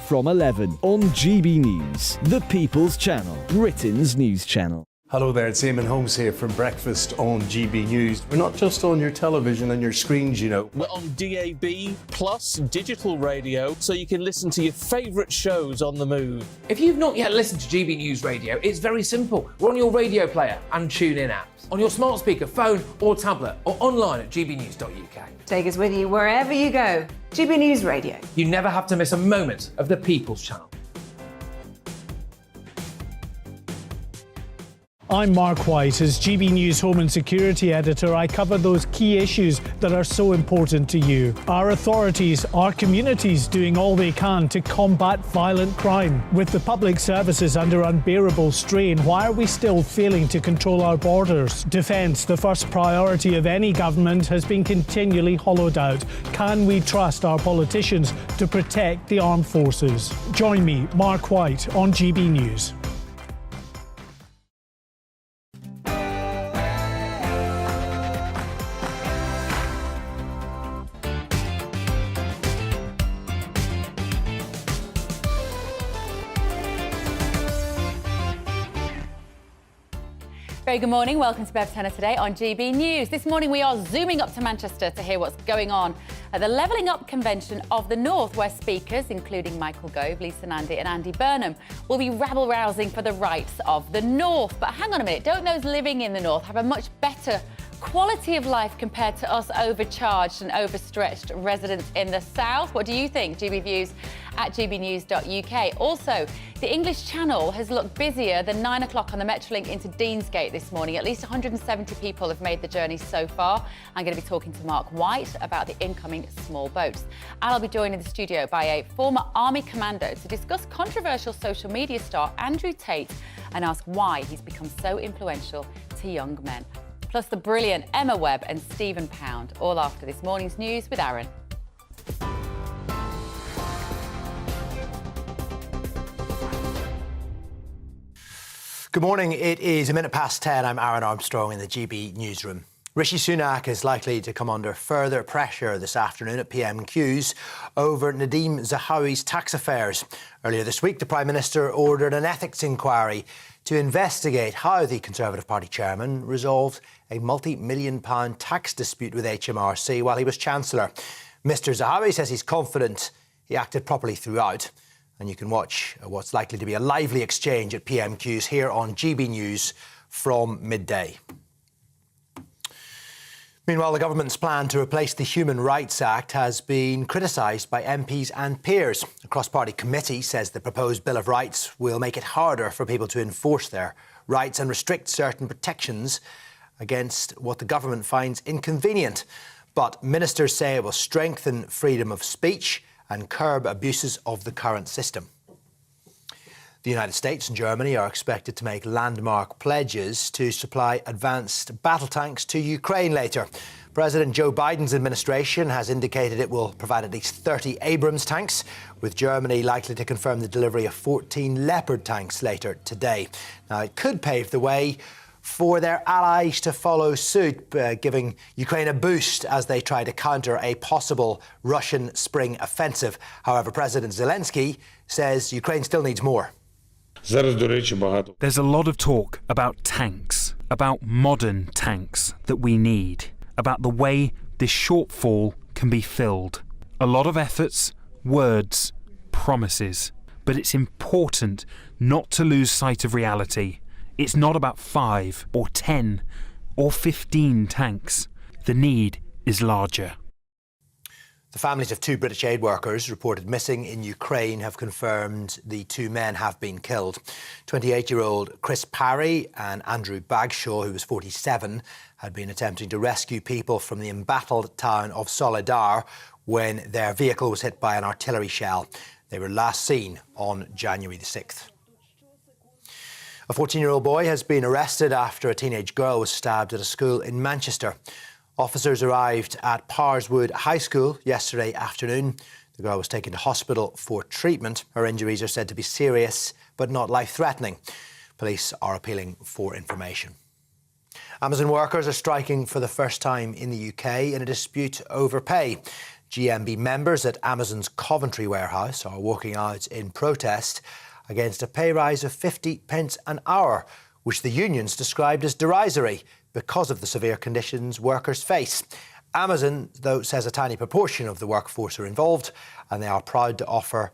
from 11 on GB News, the People's Channel, Britain's news channel. Hello there, it's Eamon Holmes here from Breakfast on GB News. We're not just on your television and your screens, you know. We're on DAB plus digital radio, so you can listen to your favourite shows on the move. If you've not yet listened to GB News Radio, it's very simple. We're on your radio player and TuneIn apps, on your smart speaker, phone or tablet, or online at gbnews.uk. Take us with you wherever you go. GB News Radio. You never have to miss a moment of the People's Channel. I'm Mark White. As GB News Home and Security Editor, I cover those key issues that are so important to you. Our authorities, our communities doing all they can to combat violent crime. With the public services under unbearable strain, why are we still failing to control our borders? Defence, the first priority of any government, has been continually hollowed out. Can we trust our politicians to protect the armed forces? Join me, Mark White, on GB News. Very good morning. Welcome to Bev Turner today on GB News. This morning we are zooming up to Manchester to hear what's going on at the Levelling Up Convention of the North, where speakers, including Michael Gove, Lisa Nandy and Andy Burnham, will be rabble-rousing for the rights of the North. But hang on a minute, don't those living in the North have a much better quality of life compared to us overcharged and overstretched residents in the South? What do you think? GB Views at gbnews.uk. Also, the English Channel has looked busier than 9 o'clock on the Metrolink into Deansgate this morning. At least 170 people have made the journey so far. I'm going to be talking to Mark White about the incoming small boats. And I'll be joined in the studio by a former Army commando to discuss controversial social media star Andrew Tate and ask why he's become so influential to young men. Plus the brilliant Emma Webb and Stephen Pound, all after this morning's news with Aaron. Good morning. It is 10:01. I'm Aaron Armstrong in the GB newsroom. Rishi Sunak is likely to come under further pressure this afternoon at PMQs over Nadeem Zahawi's tax affairs. Earlier this week, the Prime Minister ordered an ethics inquiry to investigate how the Conservative Party chairman resolved a multi-million-pound tax dispute with HMRC while he was Chancellor. Mr Zahawi says he's confident he acted properly throughout. And you can watch what's likely to be a lively exchange at PMQs here on GB News from midday. Meanwhile, the government's plan to replace the Human Rights Act has been criticised by MPs and peers. A cross-party committee says the proposed Bill of Rights will make it harder for people to enforce their rights and restrict certain protections against what the government finds inconvenient. But ministers say it will strengthen freedom of speech and curb abuses of the current system. The United States and Germany are expected to make landmark pledges to supply advanced battle tanks to Ukraine later. President Joe Biden's administration has indicated it will provide at least 30 Abrams tanks, with Germany likely to confirm the delivery of 14 Leopard tanks later today. Now, it could pave the way for their allies to follow suit, giving Ukraine a boost as they try to counter a possible Russian spring offensive. However, President Zelensky says Ukraine still needs more. There's a lot of talk about tanks, about modern tanks that we need, about the way this shortfall can be filled. A lot of efforts, words, promises. But it's important not to lose sight of reality. It's not about 5 or 10 or 15 tanks. The need is larger. The families of 2 British aid workers reported missing in Ukraine have confirmed the 2 men have been killed. 28-year-old Chris Parry and Andrew Bagshaw, who was 47, had been attempting to rescue people from the embattled town of Solidar when their vehicle was hit by an artillery shell. They were last seen on January the 6th. A 14-year-old boy has been arrested after a teenage girl was stabbed at a school in Manchester. Officers arrived at Parswood High School yesterday afternoon. The girl was taken to hospital for treatment. Her injuries are said to be serious but not life-threatening. Police are appealing for information. Amazon workers are striking for the first time in the UK in a dispute over pay. GMB members at Amazon's Coventry warehouse are walking out in protest against a pay rise of 50p an hour, which the unions described as derisory because of the severe conditions workers face. Amazon, though, says a tiny proportion of the workforce are involved, and they are proud to offer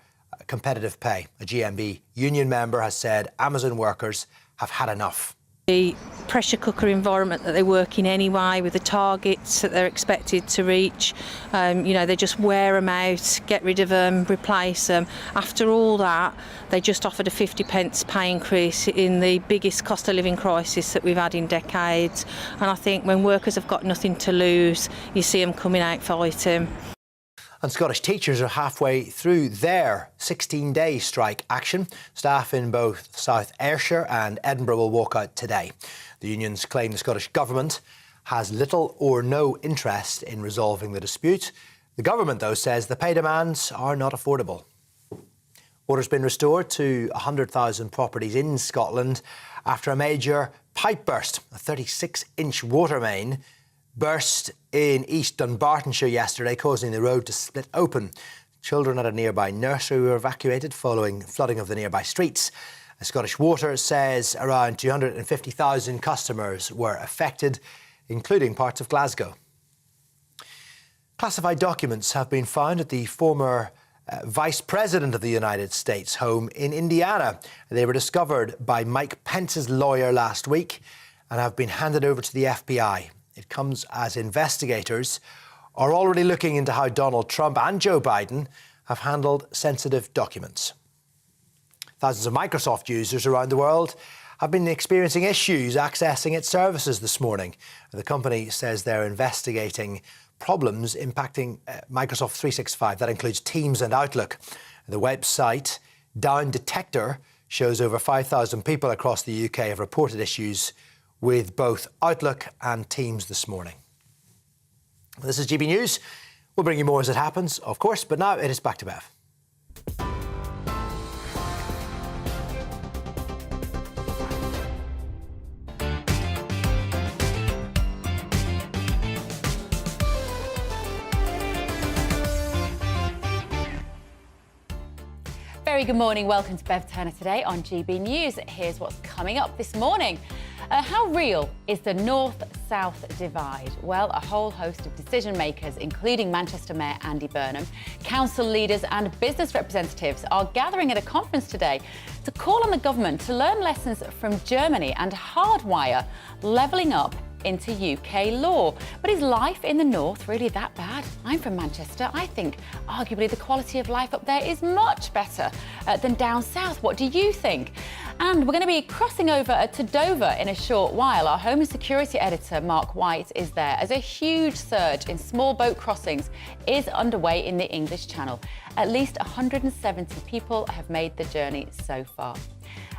competitive pay. A GMB union member has said Amazon workers have had enough. The pressure cooker environment that they work in anyway, with the targets that they're expected to reach, they just wear them out, get rid of them, replace them. After all that, they just offered a 50p pay increase in the biggest cost of living crisis that we've had in decades. And I think when workers have got nothing to lose, you see them coming out fighting. And Scottish teachers are halfway through their 16-day strike action. Staff in both South Ayrshire and Edinburgh will walk out today. The unions claim the Scottish Government has little or no interest in resolving the dispute. The Government, though, says the pay demands are not affordable. Water's been restored to 100,000 properties in Scotland after a major pipe burst. A 36-inch water main burst in East Dunbartonshire yesterday, causing the road to split open. Children at a nearby nursery were evacuated following flooding of the nearby streets. Scottish Water says around 250,000 customers were affected, including parts of Glasgow. Classified documents have been found at the former Vice President of the United States home in Indiana. They were discovered by Mike Pence's lawyer last week and have been handed over to the FBI. It comes as investigators are already looking into how Donald Trump and Joe Biden have handled sensitive documents. Thousands of Microsoft users around the world have been experiencing issues accessing its services this morning. The company says they're investigating problems impacting Microsoft 365. That includes Teams and Outlook. The website Down Detector shows over 5,000 people across the UK have reported issues with both Outlook and Teams this morning. This is GB News. We'll bring you more as it happens, of course, but now it is back to Bev. Very good morning. Welcome to Bev Turner today on GB News. Here's what's coming up this morning. How real is the North-South divide? Well, a whole host of decision makers, including Manchester Mayor Andy Burnham, council leaders and business representatives are gathering at a conference today to call on the government to learn lessons from Germany and hardwire levelling up into UK law. But is life in the north really that bad? I'm from Manchester. I think arguably the quality of life up there is much better than down south. What do you think? And we're going to be crossing over to Dover in a short while. Our Home and Security editor, Mark White, is there as a huge surge in small boat crossings is underway in the English Channel. At least 170 people have made the journey so far.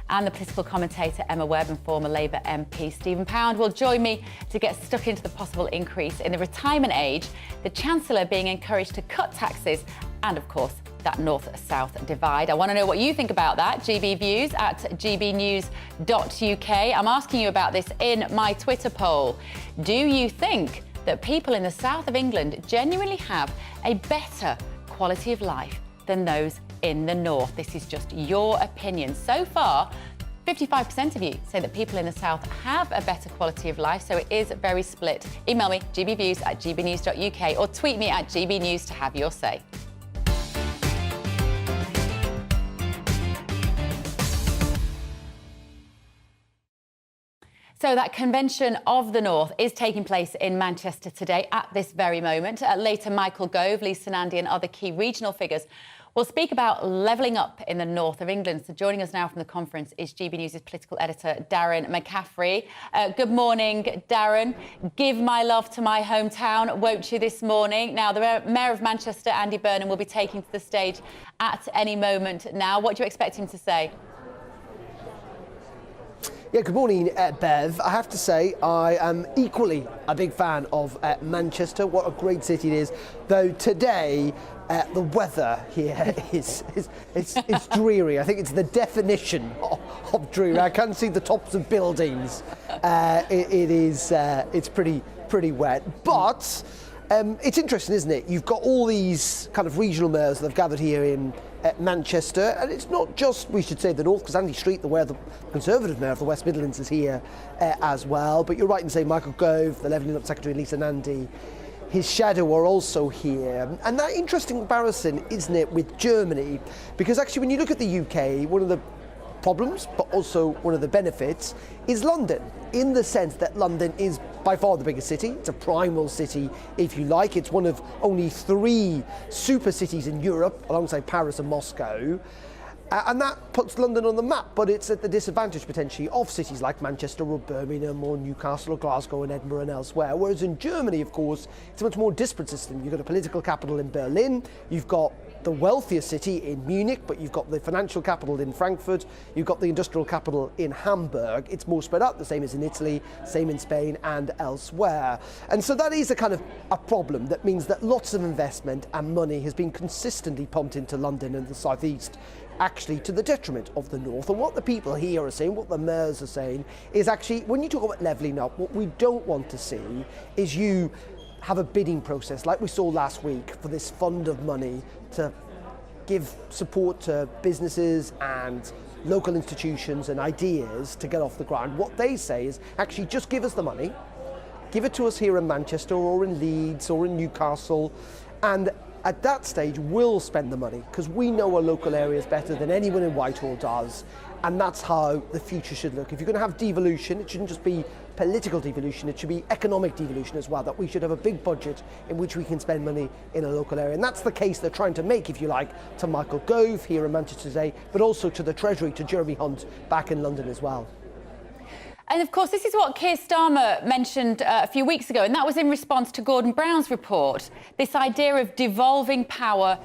And the political commentator Emma Webb and former Labour MP Stephen Pound will join me to get stuck into the possible increase in the retirement age, the Chancellor being encouraged to cut taxes, and of course, that north-south divide. I want to know what you think about that. GB Views at gbnews.uk. I'm asking you about this in my Twitter poll. Do you think that people in the south of England genuinely have a better quality of life than those in the north? This is just your opinion. So far, 55% of you say that people in the south have a better quality of life, so it is very split. Email me, gbviews at gbnews.uk, or tweet me at gbnews to have your say. So that Convention of the North is taking place in Manchester today at this very moment. Later, Michael Gove, Lee Sanandy and other key regional figures will speak about levelling up in the north of England. So joining us now from the conference is GB News' political editor, Darren McCaffrey. Good morning, Darren. Give my love to my hometown, won't you, this morning? Now, the Mayor of Manchester, Andy Burnham, will be taking to the stage at any moment now. What do you expect him to say? Yeah, good morning, Bev. I have to say I am equally a big fan of Manchester. What a great city it is. Though today the weather here is dreary. I think it's the definition of dreary. I can see the tops of buildings. It's pretty wet, but It's interesting, isn't it? You've got all these kind of regional mayors that have gathered here in Manchester, and it's not just, we should say, the North, because Andy Street, the Conservative mayor of the West Midlands, is here as well. But you're right in saying Michael Gove, the Levelling Up Secretary, Lisa Nandy, his shadow, are also here. And that interesting comparison, isn't it, with Germany? Because actually, when you look at the UK, one of the problems, but also one of the benefits, is London, in the sense that London is by far the biggest city. It's a primal city, if you like. It's one of only 3 super cities in Europe, alongside Paris and Moscow. And that puts London on the map, but it's at the disadvantage, potentially, of cities like Manchester or Birmingham or Newcastle or Glasgow and Edinburgh and elsewhere. Whereas in Germany, of course, it's a much more disparate system. You've got a political capital in Berlin, you've got the wealthiest city in Munich, but you've got the financial capital in Frankfurt, you've got the industrial capital in Hamburg. It's more spread out, the same as in Italy, same in Spain and elsewhere. And so that is a kind of a problem that means that lots of investment and money has been consistently pumped into London and the southeast, actually to the detriment of the north. And what the people here are saying, what the mayors are saying, is actually, when you talk about levelling up, what we don't want to see is you have a bidding process like we saw last week for this fund of money to give support to businesses and local institutions and ideas to get off the ground. What they say is, actually, just give us the money, give it to us here in Manchester or in Leeds or in Newcastle, and at that stage we'll spend the money, because we know our local areas better than anyone in Whitehall does, and that's how the future should look. If you're going to have devolution, it shouldn't just be political devolution, it should be economic devolution as well, that we should have a big budget in which we can spend money in a local area. And that's the case they're trying to make, if you like, to Michael Gove here in Manchester today, but also to the Treasury, to Jeremy Hunt back in London as well. And of course, this is what Keir Starmer mentioned a few weeks ago, and that was in response to Gordon Brown's report, this idea of devolving power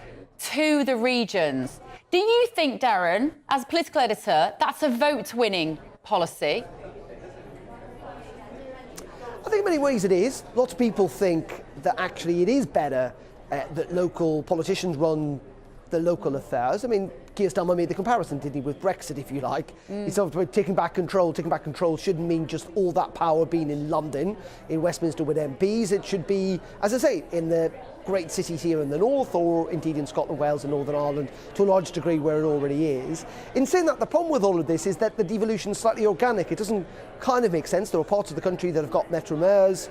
to the regions. Do you think, Darren, as political editor, that's a vote-winning policy? I think in many ways it is. Lots of people think that actually it is better that local politicians run the local affairs. I mean, Keir Starmer made the comparison, didn't he, with Brexit, if you like. He talked about taking back control. Taking back control shouldn't mean just all that power being in London, in Westminster with MPs. It should be, as I say, in the great cities here in the north, or indeed in Scotland, Wales and Northern Ireland, to a large degree where it already is. In saying that, the problem with all of this is that the devolution is slightly organic. It doesn't kind of make sense. There are parts of the country that have got metro mayors,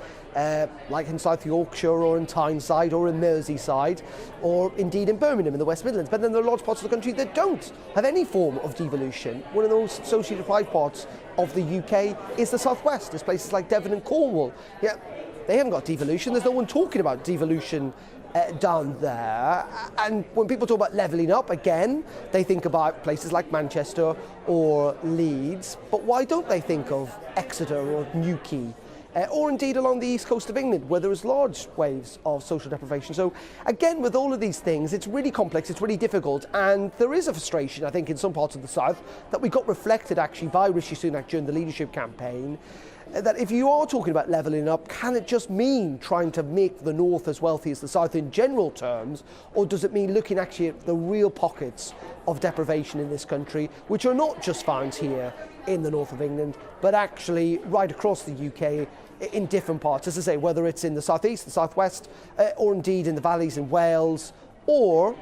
like in South Yorkshire or in Tyneside or in Merseyside, or indeed in Birmingham in the West Midlands. But then there are large parts of the country that don't have any form of devolution. One of those socially deprived parts of the UK is the southwest. There's places like Devon and Cornwall. Yeah, they haven't got devolution. There's no one talking about devolution down there. And when people talk about levelling up, again, they think about places like Manchester or Leeds. But why don't they think of Exeter or Newquay? Or indeed along the east coast of England, where there is large waves of social deprivation. So again, with all of these things, it's really complex, it's really difficult, and there is a frustration, I think, in some parts of the south that we got reflected actually by Rishi Sunak during the leadership campaign, that if you are talking about levelling up, can it just mean trying to make the north as wealthy as the south in general terms, or does it mean looking actually at the real pockets of deprivation in this country, which are not just found here in the north of England, but actually right across the UK in different parts, as I say, whether it's in the southeast, the southwest, or indeed in the valleys in Wales, or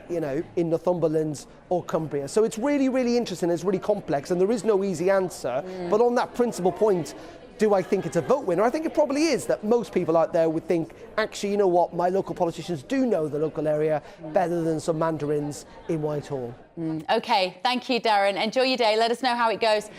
you know, in Northumberland or Cumbria. So it's really, really interesting, it's really complex, and there is no easy answer. But on that principal point, do I think it's a vote winner? I think it probably is, that most people out there would think, actually, you know what, my local politicians do know the local area better than some mandarins in Whitehall. OK, thank you, Darren. Enjoy your day. Let us know how it goes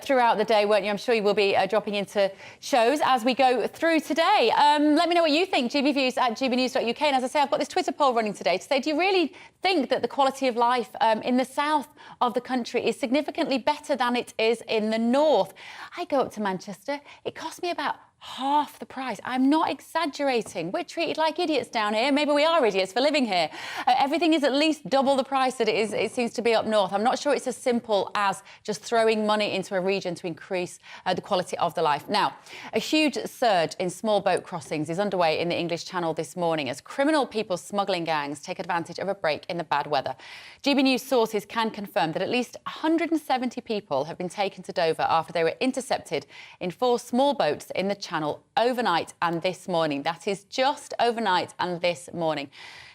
throughout the day, won't you? I'm sure you will be dropping into shows as we go through today. Let me know what you think. GBviews at gbnews.uk. And as I say, I've got this Twitter poll running today to say, do you really think that the quality of life in the south of the country is significantly better than it is in the north? I go up to Manchester. It costs me about half the price. I'm not exaggerating. We're treated like idiots down here. Maybe we are idiots for living here. Everything is at least double the price that it seems to be up north. I'm not sure it's as simple as just throwing money into a region to increase the quality of the life. Now, a huge surge in small boat crossings is underway in the English Channel this morning as criminal people smuggling gangs take advantage of a break in the bad weather. GB News sources can confirm that at least 170 people have been taken to Dover after they were intercepted in 4 small boats in the Channel channel overnight and this morning. That is just overnight and this morning.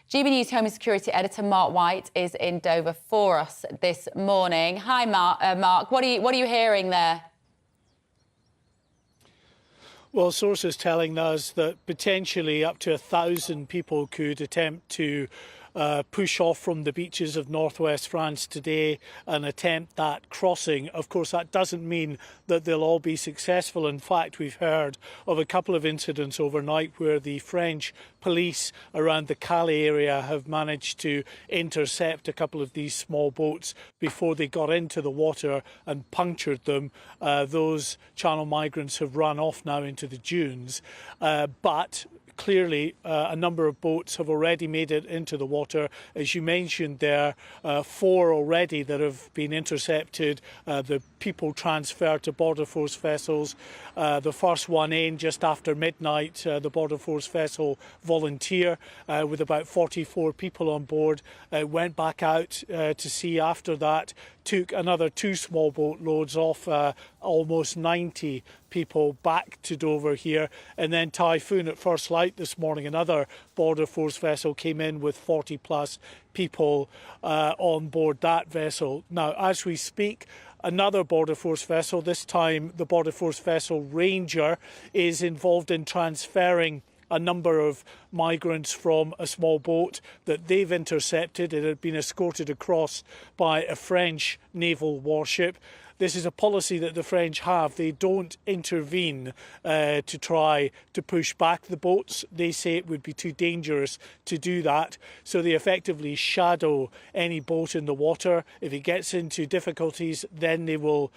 GB News Home and Security Editor Mark White is in Dover for us this morning. Hi, Mark. What are you hearing there? Well, sources telling us that potentially up to 1,000 people could attempt to push off from the beaches of northwest France today and attempt that crossing. Of course, that doesn't mean that they'll all be successful. In fact, we've heard of a couple of incidents overnight where the French police around the Calais area have managed to intercept a couple of these small boats before they got into the water and punctured them. Those channel migrants have run off now into the dunes, but clearly, a number of boats have already made it into the water. As you mentioned there, 4 already that have been intercepted. The people transferred to Border Force vessels. The first one in just after midnight, the Border Force vessel Volunteer, with about 44 people on board, went back out to sea after that, took another 2 small boat loads off almost 90 people back to Dover here, and then Typhoon at first light this morning, another Border Force vessel came in with 40 plus people on board that vessel. Now, as we speak, another Border Force vessel, this time the Border Force vessel Ranger, is involved in transferring a number of migrants from a small boat that they've intercepted. It had been escorted across by a French naval warship. This is a policy that the French have. They don't intervene to try to push back the boats. They say it would be too dangerous to do that. So they effectively shadow any boat in the water. If it gets into difficulties, then they will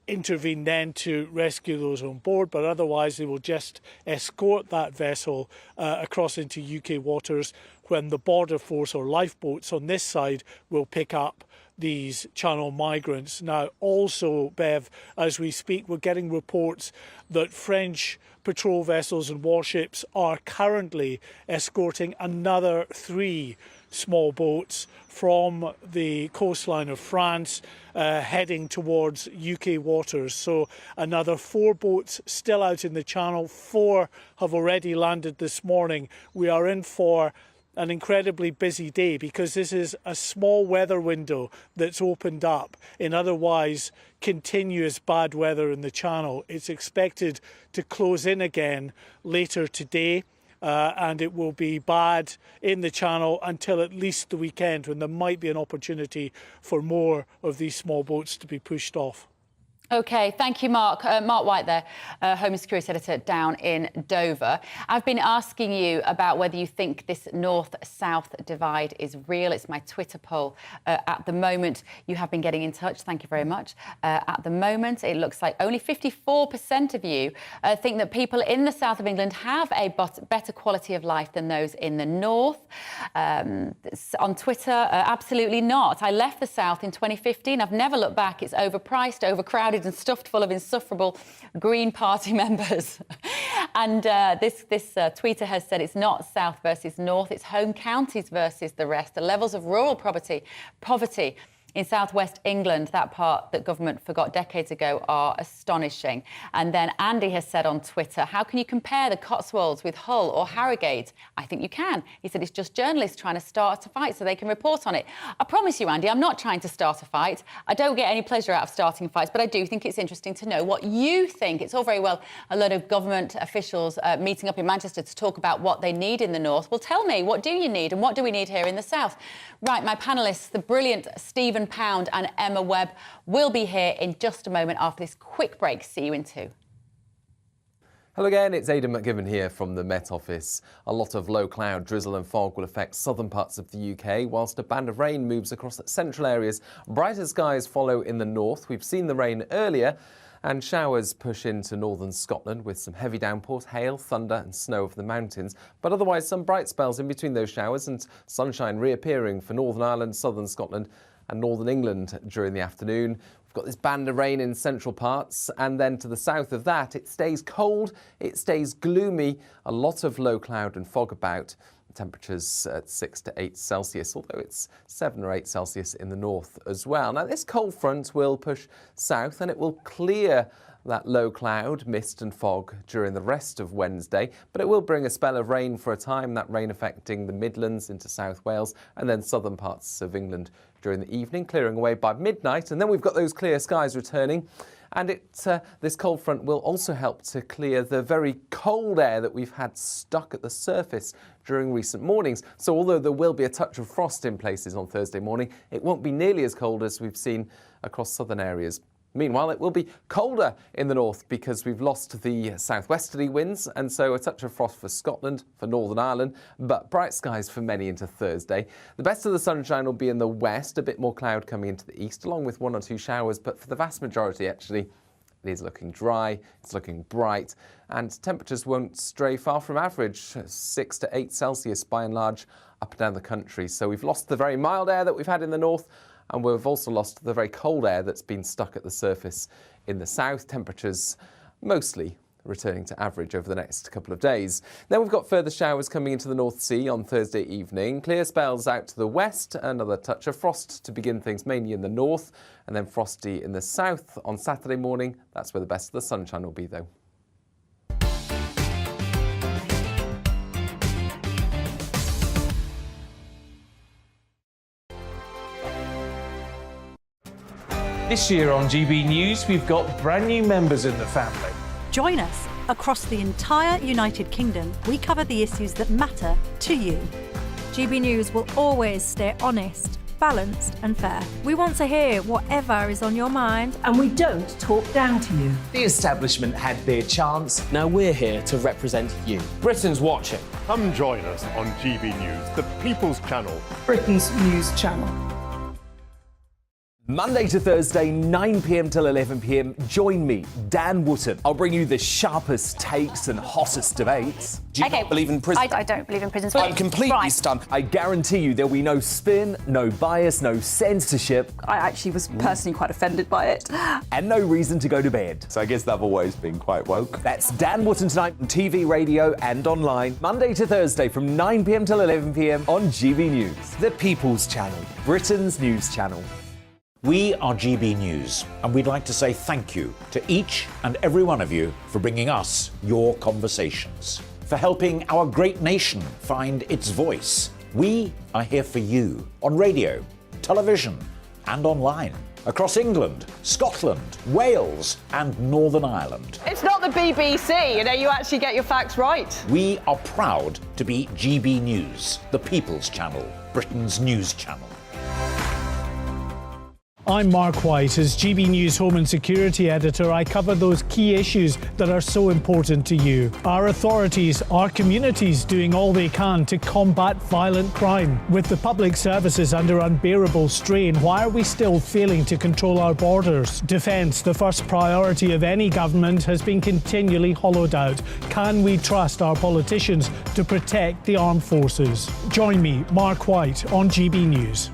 intervene then to rescue those on board. But otherwise, they will just escort that vessel across into UK waters when the Border Force or lifeboats on this side will pick up these channel migrants. Now, also, Bev, as we speak, we're getting reports that French patrol vessels and warships are currently escorting another 3 small boats from the coastline of France heading towards UK waters. So another 4 boats still out in the channel. 4 have already landed this morning. We are in for an incredibly busy day because this is a small weather window that's opened up in otherwise continuous bad weather in the channel. It's expected to close in again later today, and it will be bad in the channel until at least the weekend, when there might be an opportunity for more of these small boats to be pushed off. OK, thank you, Mark. Mark White there, Home and Security Editor down in Dover. I've been asking you about whether you think this north-south divide is real. It's my Twitter poll. At the moment, you have been getting in touch. Thank you very much. At the moment, it looks like only 54% of you think that people in the south of England have a better quality of life than those in the north. On Twitter, absolutely not. I left the south in 2015. I've never looked back. It's overpriced, overcrowded and stuffed full of insufferable Green Party members. And this tweeter has said it's not south versus north, it's home counties versus the rest. The levels of rural poverty in southwest England, that part that government forgot decades ago, are astonishing. And then Andy has said on Twitter, how can you compare the Cotswolds with Hull or Harrogate? I think you can. He said it's just journalists trying to start a fight so they can report on it. I promise you, Andy, I'm not trying to start a fight. I don't get any pleasure out of starting fights, but I do think it's interesting to know what you think. It's all very well a lot of government officials meeting up in Manchester to talk about what they need in the north. Well, tell me, what do you need and what do we need here in the south? Right, my panellists, the brilliant Stephen Pound and Emma Webb, will be here in just a moment after this quick break. See you in 2. Hello again, it's Aidan McGibbon here from the Met Office. A lot of low cloud, drizzle and fog will affect southern parts of the UK, whilst a band of rain moves across central areas. Brighter skies follow in the north. We've seen the rain earlier, and showers push into northern Scotland with some heavy downpours, hail, thunder and snow over the mountains. But otherwise, some bright spells in between those showers and sunshine reappearing for Northern Ireland, southern Scotland and northern England during the afternoon. We've got this band of rain in central parts, and then to the south of that, it stays cold, it stays gloomy, a lot of low cloud and fog about. temperatures at 6 to 8 Celsius, although it's 7 or 8 Celsius in the north as well. Now, this cold front will push south and it will clear that low cloud, mist and fog during the rest of Wednesday, but it will bring a spell of rain for a time, that rain affecting the Midlands into South Wales and then southern parts of England during the evening, clearing away by midnight. And then we've got those clear skies returning. And this cold front will also help to clear the very cold air that we've had stuck at the surface during recent mornings. So although there will be a touch of frost in places on Thursday morning, it won't be nearly as cold as we've seen across southern areas. Meanwhile, it will be colder in the north because we've lost the southwesterly winds, and so a touch of frost for Scotland, for Northern Ireland, but bright skies for many into Thursday. The best of the sunshine will be in the west, a bit more cloud coming into the east, along with 1 or 2 showers, but for the vast majority, actually, it is looking dry, it's looking bright, and temperatures won't stray far from average, 6 to 8 Celsius by and large up and down the country. So we've lost the very mild air that we've had in the north, and we've also lost the very cold air that's been stuck at the surface in the south. Temperatures mostly returning to average over the next couple of days. Then we've got further showers coming into the North Sea on Thursday evening. Clear spells out to the west, another touch of frost to begin things mainly in the north, and then frosty in the south on Saturday morning. That's where the best of the sunshine will be though. This year on GB News, we've got brand new members in the family. Join us. Across the entire United Kingdom, we cover the issues that matter to you. GB News will always stay honest, balanced and fair. We want to hear whatever is on your mind. And we don't talk down to you. The establishment had their chance. Now we're here to represent you. Britain's watching. Come join us on GB News, the People's Channel. Britain's news channel. Monday to Thursday, 9 p.m. till 11 p.m. Join me, Dan Wootton. I'll bring you the sharpest takes and hottest debates. Do you not believe in prison? I don't believe in prison. I'm completely stunned. I guarantee you there'll be no spin, no bias, no censorship. I actually was personally quite offended by it. And no reason to go to bed. So I guess they've always been quite woke. That's Dan Wootton tonight on TV, radio and online. Monday to Thursday from 9 p.m. till 11 p.m. on GB News. The People's Channel, Britain's news channel. We are GB News, and we'd like to say thank you to each and every one of you for bringing us your conversations, for helping our great nation find its voice. We are here for you on radio, television, and online, across England, Scotland, Wales, and Northern Ireland. It's not the BBC, you actually get your facts right. We are proud to be GB News, the People's Channel, Britain's news channel. I'm Mark White. As GB News Home and Security Editor, I cover those key issues that are so important to you. Our authorities, our communities doing all they can to combat violent crime. With the public services under unbearable strain, why are we still failing to control our borders? Defence, the first priority of any government, has been continually hollowed out. Can we trust our politicians to protect the armed forces? Join me, Mark White, on GB News.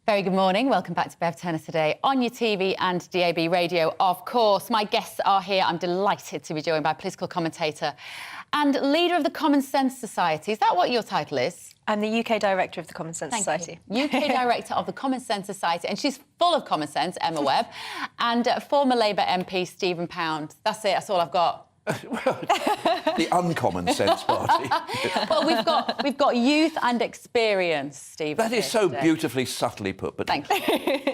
Very good morning. Welcome back to Bev Turner today on your TV and DAB radio, of course. My guests are here. I'm delighted to be joined by political commentator and leader of the Common Sense Society. Is that what your title is? I'm the UK Director of the Common Sense Society. UK Director of the Common Sense Society, and she's full of common sense, Emma Webb, and former Labour MP Stephen Pound. That's it, that's all I've got. The uncommon sense party. Well, we've got youth and experience, Stephen. That is so beautifully subtly put. But thank you,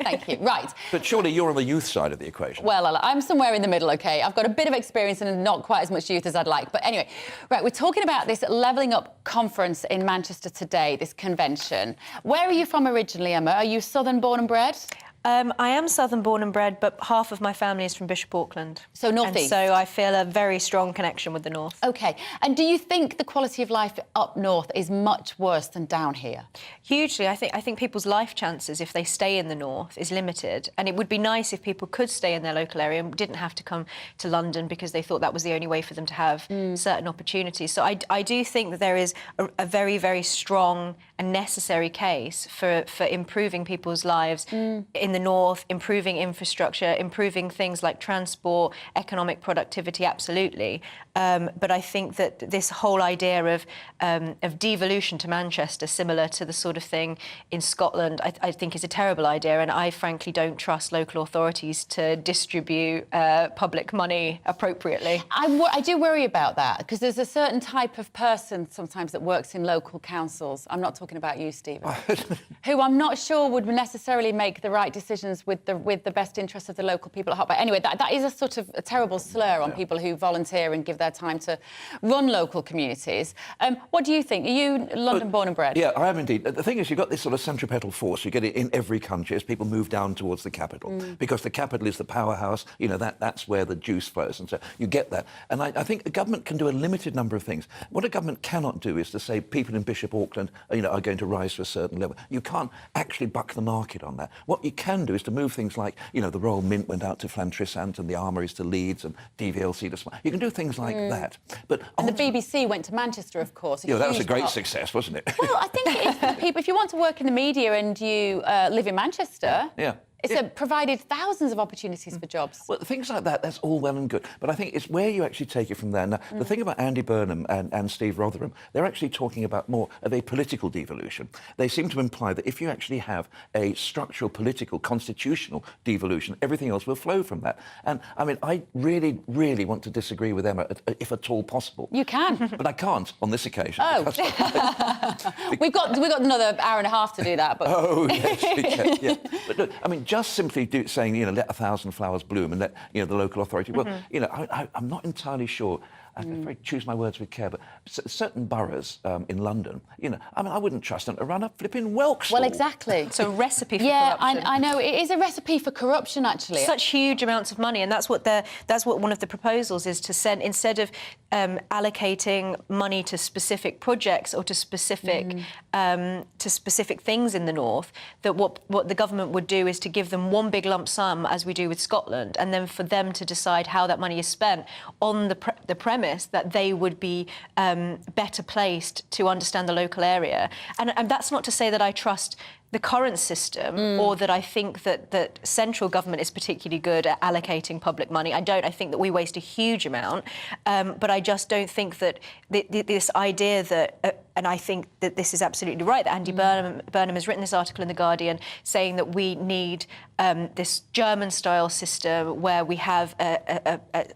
thank you. Right. But surely you're on the youth side of the equation. Well, I'm somewhere in the middle. Okay, I've got a bit of experience and not quite as much youth as I'd like. But anyway, right, we're talking about this Levelling Up conference in Manchester today. This convention. Where are you from originally, Emma? Are you Southern born and bred? I am Southern born and bred, but half of my family is from Bishop Auckland. So north east. So I feel a very strong connection with the north. OK. And do you think the quality of life up north is much worse than down here? Hugely. I think people's life chances, if they stay in the north, is limited. And it would be nice if people could stay in their local area and didn't have to come to London because they thought that was the only way for them to have certain opportunities. So I do think that there is a very, very strong and necessary case for improving people's lives in the north, improving infrastructure, improving things like transport, economic productivity, absolutely. But I think that this whole idea of devolution to Manchester, similar to the sort of thing in Scotland, I think is a terrible idea, and I frankly don't trust local authorities to distribute public money appropriately. I do worry about that, because there's a certain type of person sometimes that works in local councils. I'm not talking about you, Stephen, who I'm not sure would necessarily make the right decisions with the best interests of the local people at heart. But anyway, that is a sort of a terrible slur on people who volunteer and give their time to run local communities. What do you think? Are you London born and bred? Yeah, I am indeed. The thing is, you've got this sort of centripetal force. You get it in every country as people move down towards the capital, because the capital is the powerhouse. You know, that's where the juice flows, and so you get that. And I think the government can do a limited number of things. What a government cannot do is to say people in Bishop Auckland, are going to rise to a certain level. You can't actually buck the market on that. What you can do is to move things like, the Royal Mint went out to Llantrisant and the Armouries to Leeds and DVLC to... You can do things like that. But and the BBC went to Manchester, of course. That was a great success, wasn't it? Well, I think it is for people. If you want to work in the media and you live in Manchester... Yeah. It's provided thousands of opportunities for jobs. Well, things like that, that's all well and good. But I think it's where you actually take it from there. Now, the thing about Andy Burnham and Steve Rotherham, they're actually talking about more of a political devolution. They seem to imply that if you actually have a structural, political, constitutional devolution, everything else will flow from that. And, I mean, I really, really want to disagree with Emma, if at all possible. You can. But I can't on this occasion. Oh. We've got another hour and a half to do that. But... Oh, yes, yeah. But look, I mean, just simply saying, let 1,000 flowers bloom and let, the local authority... Well, I'm not entirely sure. I very choose my words with care, but certain boroughs in London, I wouldn't trust them to run a flipping Welks. Well, exactly. It's a recipe for corruption. I know. It is a recipe for corruption, actually. Such huge amounts of money, and that's what one of the proposals is, to send, instead of allocating money to specific projects or to specific things in the north, that what the government would do is to give them one big lump sum, as we do with Scotland, and then for them to decide how that money is spent on the premise that they would be better placed to understand the local area. And that's not to say that I trust the current system or that I think that central government is particularly good at allocating public money. I don't. I think that we waste a huge amount. But I just don't think that this idea that... and I think that this is absolutely right, that Andy Burnham has written this article in The Guardian saying that we need this German-style system where we have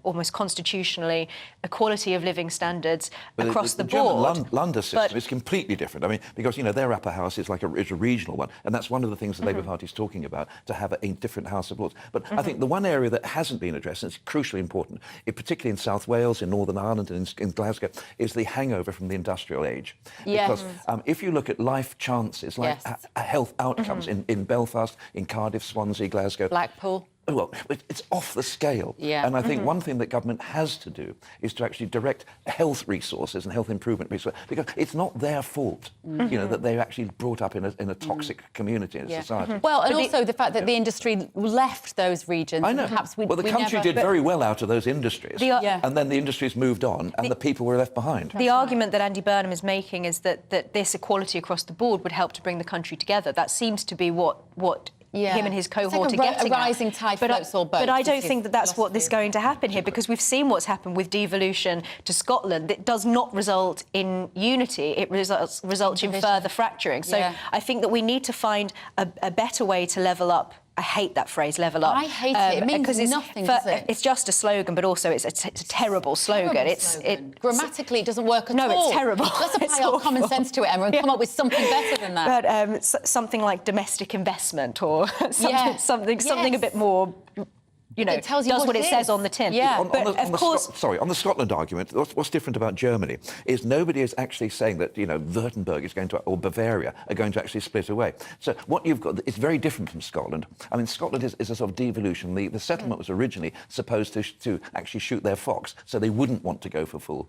almost constitutionally equality of living standards across the board. German London system is completely different. I mean, because, their upper house is like a regional one, and that's one of the things the Labour Party is talking about, to have a different House of Lords. But I think the one area that hasn't been addressed, and it's crucially important, particularly in South Wales, in Northern Ireland and in Glasgow, is the hangover from the industrial age. Because if you look at life chances, like health outcomes in Belfast, in Cardiff, Swansea, Glasgow... Blackpool... Well, it's off the scale. Yeah. And I think one thing that government has to do is to actually direct health resources and health improvement resources, because it's not their fault, that they're actually brought up in a toxic community and society. Well, and also the fact that the industry left those regions. I know. Perhaps the country did very well out of those industries, and then the industries moved on, and the people were left behind. The argument that Andy Burnham is making is that this equality across the board would help to bring the country together. That seems to be what him and his cohort are getting a rising tide floats all boats. But I don't think that that's what is going to happen here, because we've seen what's happened with devolution to Scotland. It does not result in unity. It results in further fracturing. So I think that we need to find a better way to level up. I hate that phrase, level up. I hate it. It means nothing, does it? It's just a slogan, but also it's a terrible slogan. Grammatically, it doesn't work at all. No, it's terrible. Let's apply our common sense to it, Emma, and come up with something better than that. But something like domestic investment or something a bit more... it tells you does what it says on the tin. Yeah. On the Scotland argument, what's different about Germany is nobody is actually saying that, Württemberg is going to, or Bavaria are going to actually split away. So what you've got is very different from Scotland. I mean, Scotland is a sort of devolution. The settlement was originally supposed to actually shoot their fox, so they wouldn't want to go for full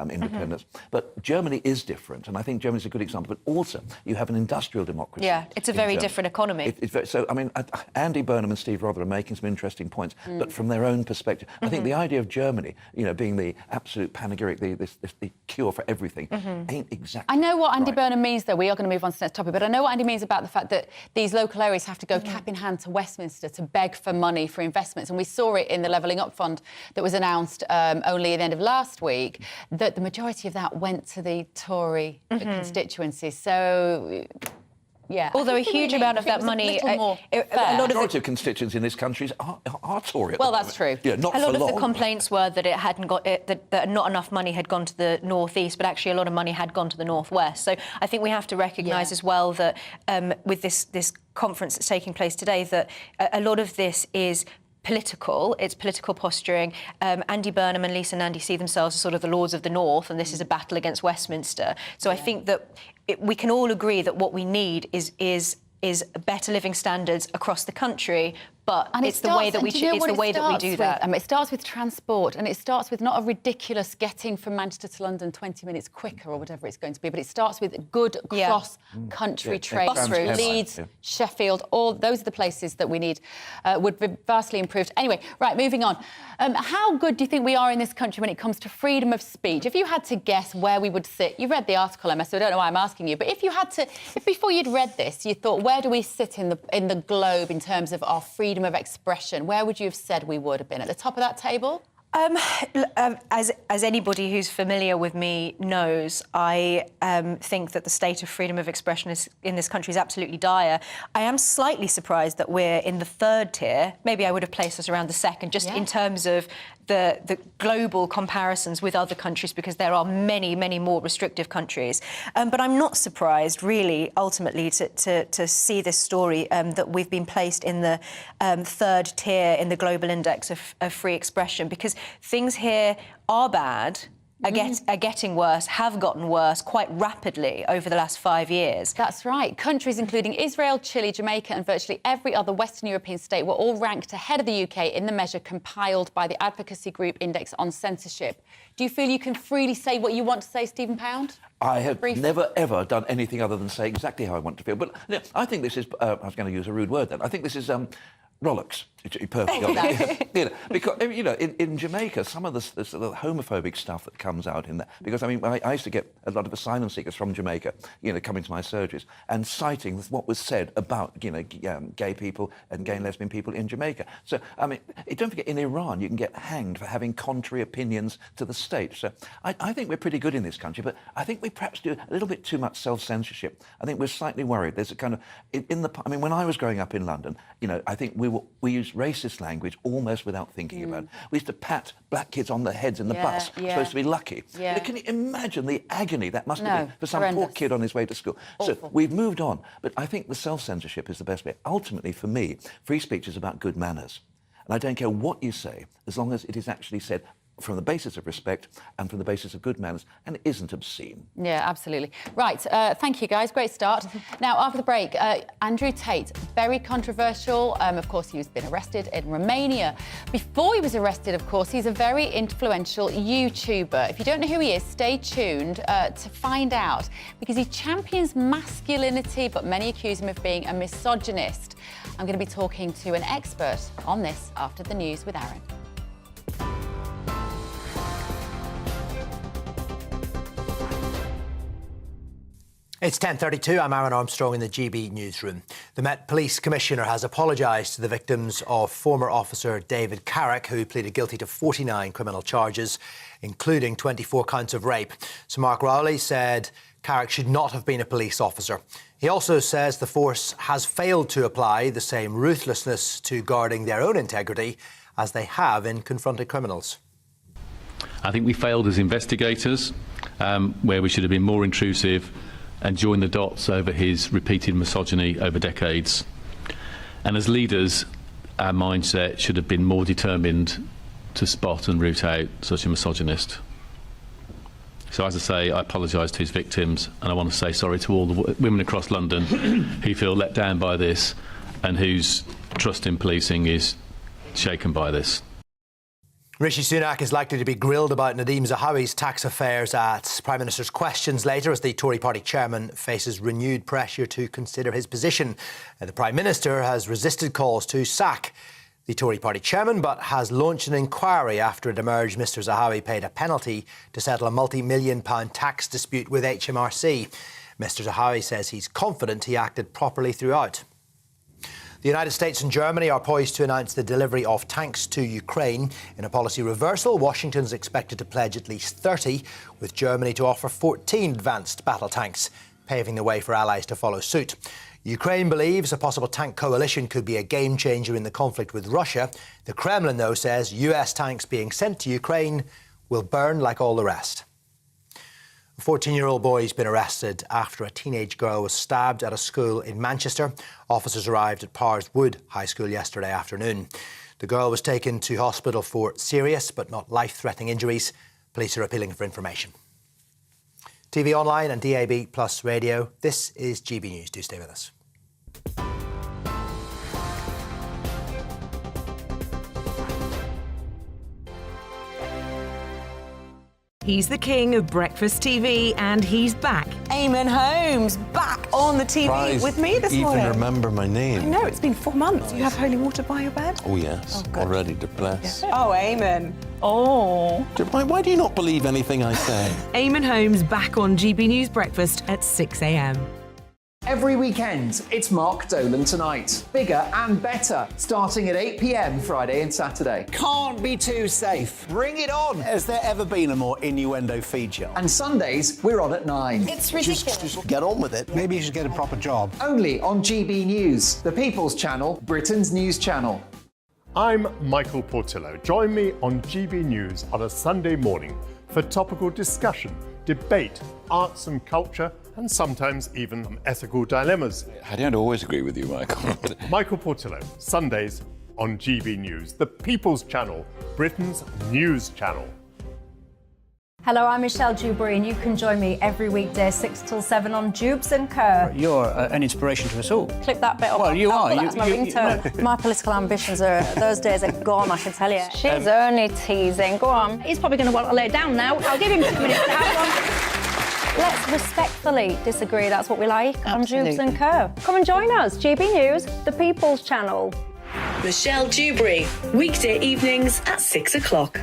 independence. But Germany is different, and I think Germany's a good example. But also, you have an industrial democracy. Yeah, it's a very different economy. So, I mean, Andy Burnham and Steve Rotherham are making some interesting points. but from their own perspective. I think the idea of Germany, being the absolute panegyric, the cure for everything, ain't exactly. I know what Andy right. Burnham means, though. We are going to move on to the next topic, but I know what Andy means about the fact that these local areas have to go cap in hand to Westminster to beg for money for investments. And we saw it in the Levelling Up Fund that was announced only at the end of last week, that the majority of that went to the Tory constituencies. So... yeah. Although a huge amount of that money, a lot of the constituents in this country are Tory. Well, that's true. Yeah, not a lot for of long. the complaints were that it hadn't got that not enough money had gone to the northeast, but actually a lot of money had gone to the northwest. So I think we have to recognise as well that with this conference that's taking place today, that a lot of this is political. It's political posturing. Andy Burnham and Lisa Nandy see themselves as sort of the lords of the north, and this is a battle against Westminster. So I think that we can all agree that what we need is better living standards across the country. But it's the way that we do that. It starts with transport, and it starts with not a ridiculous getting from Manchester to London 20 minutes quicker or whatever it's going to be, but it starts with good cross-country trade through Leeds, Sheffield. All those are the places that we need would be vastly improved. Anyway, right, moving on. How good do you think we are in this country when it comes to freedom of speech? If you had to guess where we would sit, you read the article, Emma, so I don't know why I'm asking you, but if you had to, if before you'd read this, you thought, where do we sit in the globe in terms of our freedom of expression, where would you have said we would have been? At the top of that table? As anybody who's familiar with me knows, I think that the state of freedom of expression in this country is absolutely dire. I am slightly surprised that we're in the third tier. Maybe I would have placed us around the second, just in terms of the global comparisons with other countries, because there are many, many more restrictive countries. But I'm not surprised, really, ultimately, to see this story that we've been placed in the third tier in the global index of free expression, because things here are bad, are getting worse, have gotten worse quite rapidly over the last 5 years. That's right. Countries including Israel, Chile, Jamaica and virtually every other Western European state were all ranked ahead of the UK in the measure compiled by the advocacy group Index on Censorship. Do you feel you can freely say what you want to say, Stephen Pound? I have never, ever done anything other than say exactly how I want to feel. But I think this is, I was going to use a rude word then, I think this is Rollocks, to be perfectly honest. Because, in Jamaica, some of the sort of homophobic stuff that comes out in there, because, I used to get a lot of asylum seekers from Jamaica, coming to my surgeries and citing what was said about, gay people and gay and lesbian people in Jamaica. So, don't forget, in Iran, you can get hanged for having contrary opinions to the state. So I think we're pretty good in this country, but I think we perhaps do a little bit too much self-censorship. I think we're slightly worried. There's a kind of, when I was growing up in London, I think we used racist language almost without thinking about it. We used to pat black kids on the heads in the bus, supposed to be lucky. Yeah. Can you imagine the agony that must have been for some poor kid on his way to school? Awful. So we've moved on, but I think the self-censorship is the best way. Ultimately, for me, free speech is about good manners. And I don't care what you say, as long as it is actually said from the basis of respect and from the basis of good manners, and it isn't obscene. Yeah, absolutely. Right, thank you, guys. Great start. Now, after the break, Andrew Tate, very controversial. Of course, he's been arrested in Romania. Before he was arrested, of course, he's a very influential YouTuber. If you don't know who he is, stay tuned to find out, because he champions masculinity, but many accuse him of being a misogynist. I'm going to be talking to an expert on this after the news with Aaron. It's 10:32. I'm Aaron Armstrong in the GB newsroom. The Met Police Commissioner has apologised to the victims of former officer David Carrick, who pleaded guilty to 49 criminal charges, including 24 counts of rape. So Mark Rowley said Carrick should not have been a police officer. He also says the force has failed to apply the same ruthlessness to guarding their own integrity as they have in confronting criminals. I think we failed as investigators, where we should have been more intrusive and join the dots over his repeated misogyny over decades. And as leaders, our mindset should have been more determined to spot and root out such a misogynist. So as I say, I apologise to his victims, and I want to say sorry to all the women across London who feel let down by this and whose trust in policing is shaken by this. Rishi Sunak is likely to be grilled about Nadhim Zahawi's tax affairs at Prime Minister's Questions later, as the Tory party chairman faces renewed pressure to consider his position. The Prime Minister has resisted calls to sack the Tory party chairman, but has launched an inquiry after it emerged Mr Zahawi paid a penalty to settle a multi-million-pound tax dispute with HMRC. Mr Zahawi says he's confident he acted properly throughout. The United States and Germany are poised to announce the delivery of tanks to Ukraine. In a policy reversal, Washington's expected to pledge at least 30, with Germany to offer 14 advanced battle tanks, paving the way for allies to follow suit. Ukraine believes a possible tank coalition could be a game-changer in the conflict with Russia. The Kremlin, though, says US tanks being sent to Ukraine will burn like all the rest. A 14-year-old boy has been arrested after a teenage girl was stabbed at a school in Manchester. Officers arrived at Powers Wood High School yesterday afternoon. The girl was taken to hospital for serious but not life-threatening injuries. Police are appealing for information. TV online and DAB plus radio. This is GB News. Do stay with us. He's the king of breakfast TV, and he's back. Eamon Holmes, back on the TV Surprised with me this morning. Even remember my name. I know, it's been 4 months. You have holy water by your bed? Oh, yes. Oh, already to bless. Oh, Eamon. Oh. Why do you not believe anything I say? Eamon Holmes back on GB News Breakfast at 6 a.m. Every weekend, it's Mark Dolan Tonight. Bigger and better, starting at 8 p.m. Friday and Saturday. Can't be too safe. Bring it on. Has there ever been a more innuendo feature? And Sundays, we're on at 9. It's ridiculous. Just get on with it. Maybe you should get a proper job. Only on GB News, the People's Channel, Britain's news channel. I'm Michael Portillo. Join me on GB News on a Sunday morning for topical discussion, debate, arts and culture, and sometimes even ethical dilemmas. I don't always agree with you, Michael. Michael Portillo, Sundays on GB News, the People's Channel, Britain's news channel. Hello, I'm Michelle Dewberry, and you can join me every weekday 6 till 7 on Jubes and Kerr. You're an inspiration to us all. Clip that bit up. Well, you are. That's my ringtone. My political ambitions are, those days are gone, I can tell you. She's only teasing. Go on. He's probably going to want to lay down now. I'll give him 2 minutes to have one. Let's respectfully disagree. That's what we like on Jubes and Kerr. Come and join us. GB News, the People's Channel. Michelle Dewberry, weekday evenings at 6 o'clock.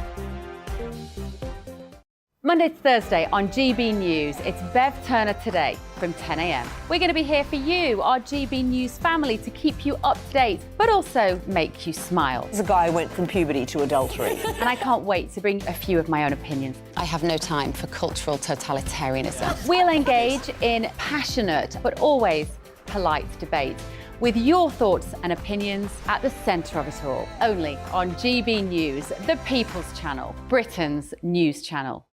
Monday to Thursday on GB News, it's Bev Turner Today from 10 a.m. We're going to be here for you, our GB News family, to keep you up to date, but also make you smile. There's a guy who went from puberty to adultery. And I can't wait to bring a few of my own opinions. I have no time for cultural totalitarianism. We'll engage in passionate, but always polite debate, with your thoughts and opinions at the centre of it all. Only on GB News, the People's Channel, Britain's news channel.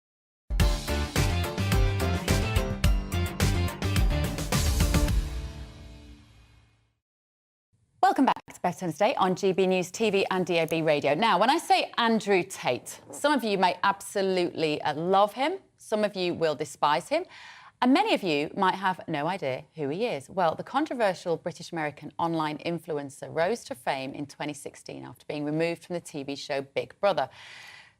Welcome back to Bev Turner Today on GB News TV and DAB Radio. Now, when I say Andrew Tate, some of you may absolutely love him, some of you will despise him, and many of you might have no idea who he is. Well, the controversial British-American online influencer rose to fame in 2016 after being removed from the TV show Big Brother.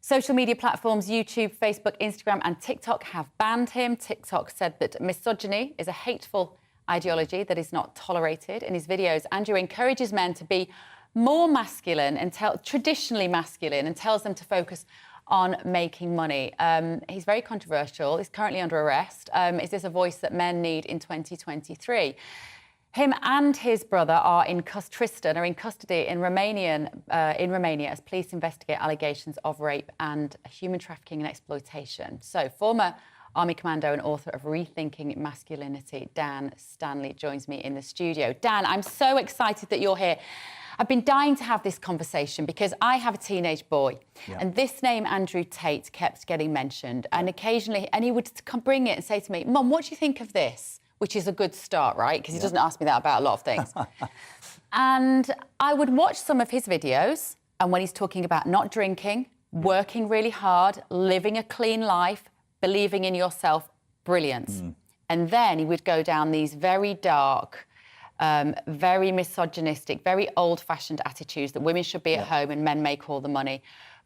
Social media platforms YouTube, Facebook, Instagram and TikTok have banned him. TikTok said that misogyny is a hateful ideology that is not tolerated. In his videos, Andrew encourages men to be more masculine and traditionally masculine, and tells them to focus on making money. He's very controversial. He's currently under arrest. Is this a voice that men need in 2023? Him and his brother are in Tristan are in custody in Romania as police investigate allegations of rape and human trafficking and exploitation. So, former Army Commando and author of Rethinking Masculinity, Dan Stanley, joins me in the studio. Dan, I'm so excited that you're here. I've been dying to have this conversation because I have a teenage boy, and this name, Andrew Tate, kept getting mentioned. And occasionally, and he would bring it and say to me, Mum, what do you think of this? Which is a good start, right? Because he doesn't ask me that about a lot of things. And I would watch some of his videos, and when he's talking about not drinking, working really hard, living a clean life, believing in yourself, brilliant. And then he would go down these very dark, very misogynistic, very old-fashioned attitudes that women should be at home and men make all the money.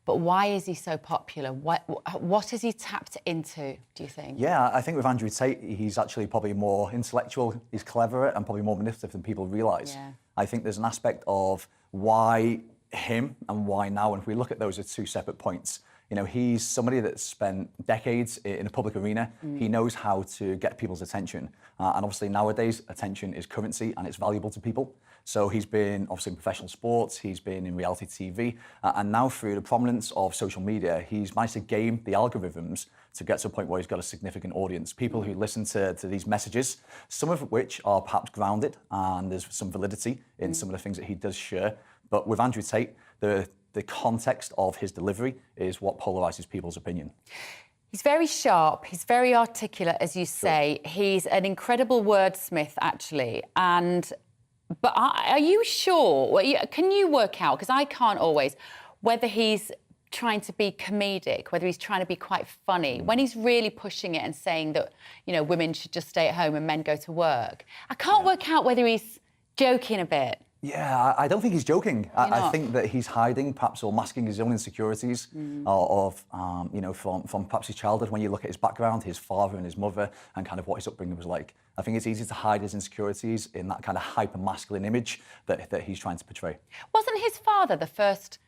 But why is he so popular? What has he tapped into, do you think? Yeah, I think with Andrew Tate, he's actually probably more intellectual, he's cleverer and probably more manipulative than people realise. I think there's an aspect of why him and why now, and if we look at those as two separate points, you know, he's somebody that's spent decades in a public arena. He knows how to get people's attention. And obviously nowadays, attention is currency and it's valuable to people. So he's been obviously in professional sports, he's been in reality TV, and now through the prominence of social media, he's managed to game the algorithms to get to a point where he's got a significant audience. People who listen to these messages, some of which are perhaps grounded, and there's some validity in some of the things that he does share. But with Andrew Tate, the context of his delivery is what polarizes people's opinion. He's very sharp, he's very articulate, as you say. Sure. He's an incredible wordsmith, actually. But are you sure, can you work out, because I can't always, whether he's trying to be comedic, whether he's trying to be quite funny, when he's really pushing it and saying that, you know, women should just stay at home and men go to work? I can't work out whether he's joking a bit. Yeah, I don't think he's joking. I think that he's hiding, perhaps, or masking his own insecurities you know, from perhaps his childhood. When you look at his background, his father and his mother, and kind of what his upbringing was like, I think it's easy to hide his insecurities in that kind of hyper-masculine image that he's trying to portray. Wasn't his father the first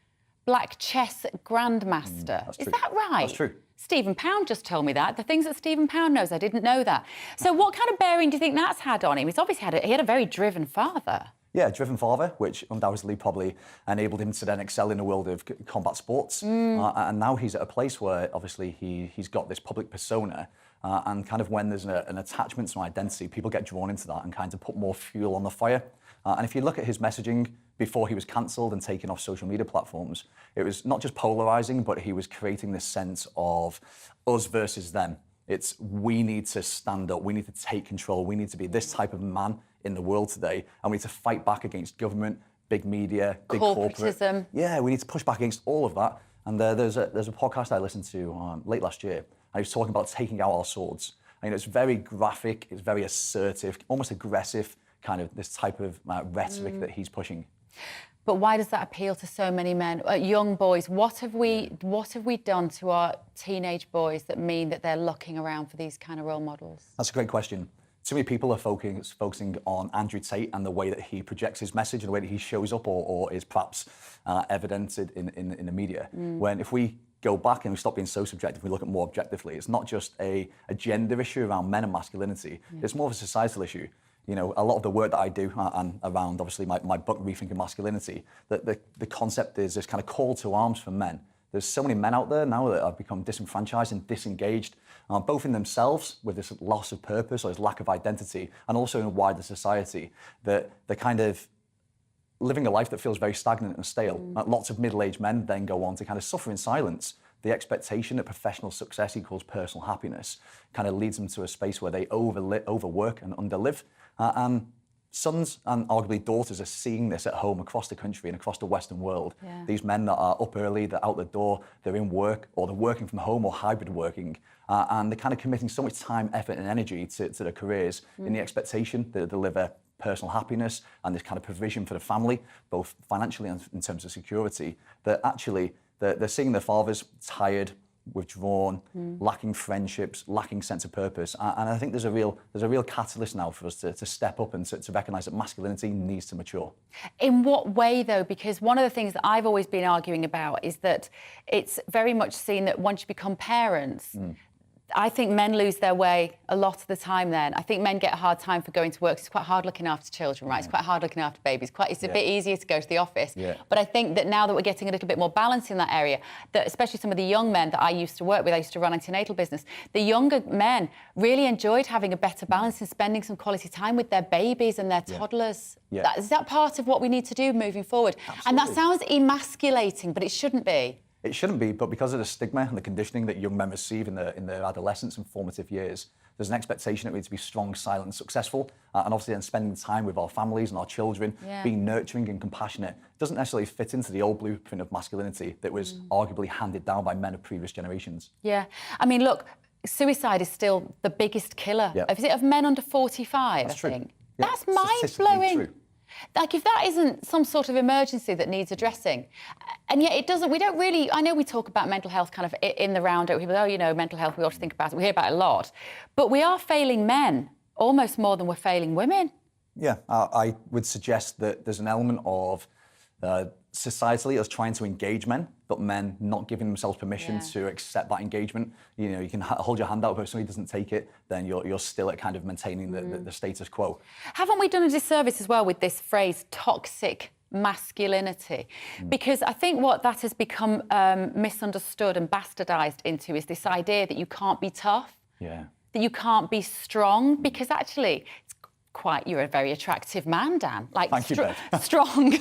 black chess grandmaster? Is that right? That's true. Stephen Pound just told me that. The things that Stephen Pound knows, I didn't know that. So what kind of bearing do you think that's had on him? He's obviously had a very driven father. Yeah, driven father, which undoubtedly probably enabled him to then excel in the world of combat sports. And now he's at a place where obviously he's got this public persona, and kind of when there's an attachment to an identity, people get drawn into that and kind of put more fuel on the fire. And if you look at his messaging before he was cancelled and taken off social media platforms, it was not just polarising, but he was creating this sense of us versus them. It's we need to stand up, we need to take control, we need to be this type of man in the world today, and we need to fight back against government, big media, big corporate. Yeah, we need to push back against all of that. And there's a podcast I listened to late last year, and he was talking about taking out our swords. And it's very graphic, it's very assertive, almost aggressive, kind of this type of rhetoric that he's pushing. But why does that appeal to so many men, young boys? What have we done to our teenage boys that mean that they're looking around for these kind of role models? That's a great question. Too many people are focusing on Andrew Tate and the way that he projects his message and the way that he shows up or is perhaps evidenced in the media. When if we go back and we stop being so subjective, we look at more objectively, it's not just a gender issue around men and masculinity, it's more of a societal issue. You know, a lot of the work that I do and around, obviously, my book, Rethinking Masculinity, the concept is this kind of call to arms for men. There's so many men out there now that have become disenfranchised and disengaged, both in themselves with this loss of purpose or this lack of identity, and also in a wider society, that they're kind of living a life that feels very stagnant and stale. Lots of middle-aged men then go on to kind of suffer in silence. The expectation that professional success equals personal happiness kind of leads them to a space where they overwork and underlive. And sons and arguably daughters are seeing this at home across the country and across the Western world. Yeah. These men that are up early, they're out the door, they're in work, or they're working from home or hybrid working, and they're kind of committing so much time, effort and energy to their careers in the expectation that they deliver personal happiness and this kind of provision for the family, both financially and in terms of security, that actually they're seeing their fathers tired, withdrawn, lacking friendships, lacking sense of purpose. And I think there's a real catalyst now for us to step up and to recognise that masculinity needs to mature. In what way, though? Because one of the things that I've always been arguing about is that it's very much seen that once you become parents, I think men lose their way a lot of the time then. I think men get a hard time for going to work. It's quite hard looking after children, right? It's quite hard looking after babies. It's a bit easier to go to the office. But I think that now that we're getting a little bit more balance in that area, that especially some of the young men that I used to work with, I used to run antenatal business, the younger men really enjoyed having a better balance and spending some quality time with their babies and their toddlers. Is that part of what we need to do moving forward? Absolutely. And that sounds emasculating, but it shouldn't be. It shouldn't be, but because of the stigma and the conditioning that young men receive in their adolescence and formative years, there's an expectation that we need to be strong, silent and successful, and obviously then spending time with our families and our children, being nurturing and compassionate, doesn't necessarily fit into the old blueprint of masculinity that was arguably handed down by men of previous generations. Yeah, I mean, look, suicide is still the biggest killer. Is it of men under 45, That's true. think? That's mind-blowing. Like, if that isn't some sort of emergency that needs addressing, and yet it doesn't, we don't really, I know we talk about mental health kind of in the roundup, people go, oh, you know, mental health, we ought to think about it, we hear about it a lot, but we are failing men almost more than we're failing women. Yeah, I would suggest that there's an element of societally us trying to engage men, but men not giving themselves permission to accept that engagement. You know, you can hold your hand out, but if somebody doesn't take it, then you're still at kind of maintaining the status quo. Haven't we done a disservice as well with this phrase, toxic masculinity? Because I think what that has become misunderstood and bastardised into is this idea that you can't be tough, that you can't be strong, because actually you're a very attractive man, Dan. Like strong,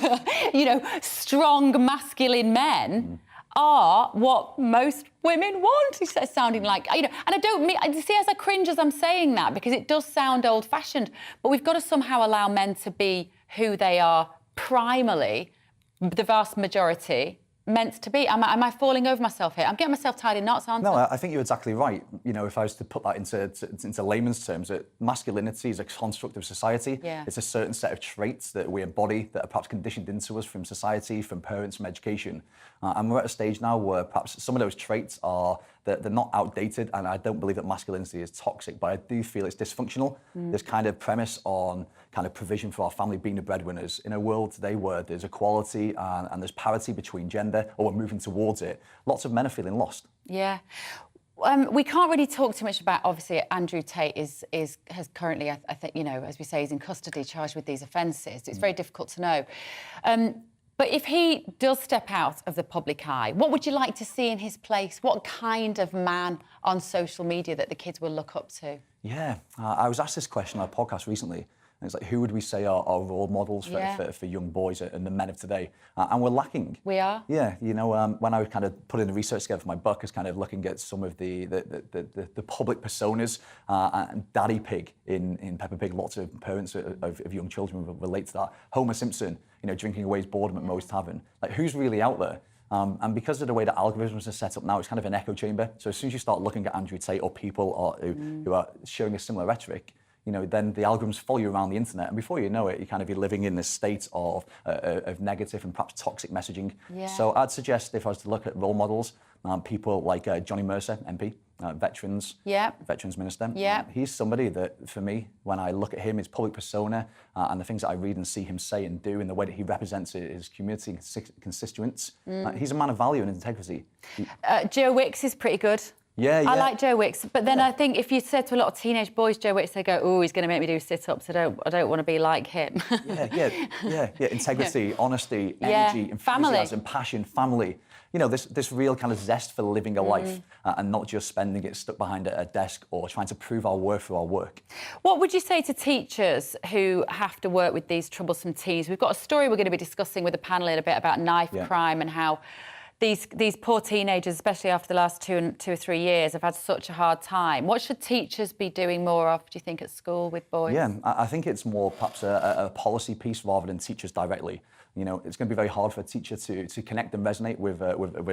you know, strong masculine men are what most women want. It's sounding like, you know, and I don't mean, see, as I cringe as I'm saying that, because it does sound old-fashioned, but we've got to somehow allow men to be who they are primarily, the vast majority, meant to be. Am I falling over myself here? I'm getting myself tied in knots, aren't I? No, I think you're exactly right. You know, if I was to put that into layman's terms, that masculinity is a construct of society. It's a certain set of traits that we embody that are perhaps conditioned into us from society, from parents, from education. And we're at a stage now where perhaps some of those traits they're not outdated, and I don't believe that masculinity is toxic, but I do feel it's dysfunctional. This kind of premise on kind of provision for our family being the breadwinners. In a world today where there's equality and there's parity between gender, or we're moving towards it, lots of men are feeling lost. Yeah. We can't really talk too much about, obviously, Andrew Tate has currently, I think, you know, as we say, he's in custody, charged with these offences. It's very difficult to know. But if he does step out of the public eye, what would you like to see in his place? What kind of man on social media that the kids will look up to? Yeah, I was asked this question on a podcast recently. And it's like, who would we say are role models for young boys and the men of today? And we're lacking. We are? Yeah, you know, when I was kind of putting the research together for my book, I was kind of looking at some of the public personas, and Daddy Pig in Peppa Pig. Lots of parents of young children will relate to that. Homer Simpson, you know, drinking away his boredom at Moe's Tavern. Like, who's really out there? And because of the way that algorithms are set up now, it's kind of an echo chamber. So as soon as you start looking at Andrew Tate or people who are showing a similar rhetoric, you know, then the algorithms follow you around the internet, and before you know it, you kind of be living in this state of negative and perhaps toxic messaging. So I'd suggest, if I was to look at role models, people like Johnny Mercer, MP, veterans minister. He's somebody that, for me, when I look at him, his public persona, and the things that I read and see him say and do, and the way that he represents his community constituents, he's a man of value and integrity. Joe Wicks is pretty good. Yeah. I like Joe Wicks, but then I think if you said to a lot of teenage boys, Joe Wicks, they go, "Oh, he's going to make me do sit-ups. I don't want to be like him." Integrity, honesty, energy, enthusiasm, passion, family. You know, this real kind of zest for living a life, and not just spending it stuck behind a desk or trying to prove our worth through our work. What would you say to teachers who have to work with these troublesome teens? We've got a story we're going to be discussing with the panel in a bit about knife crime and how these poor teenagers, especially after the last 2 or 3 years, have had such a hard time. What should teachers be doing more of, do you think, at school with boys? Yeah, I think it's more perhaps a policy piece rather than teachers directly. You know, it's going to be very hard for a teacher to connect and resonate with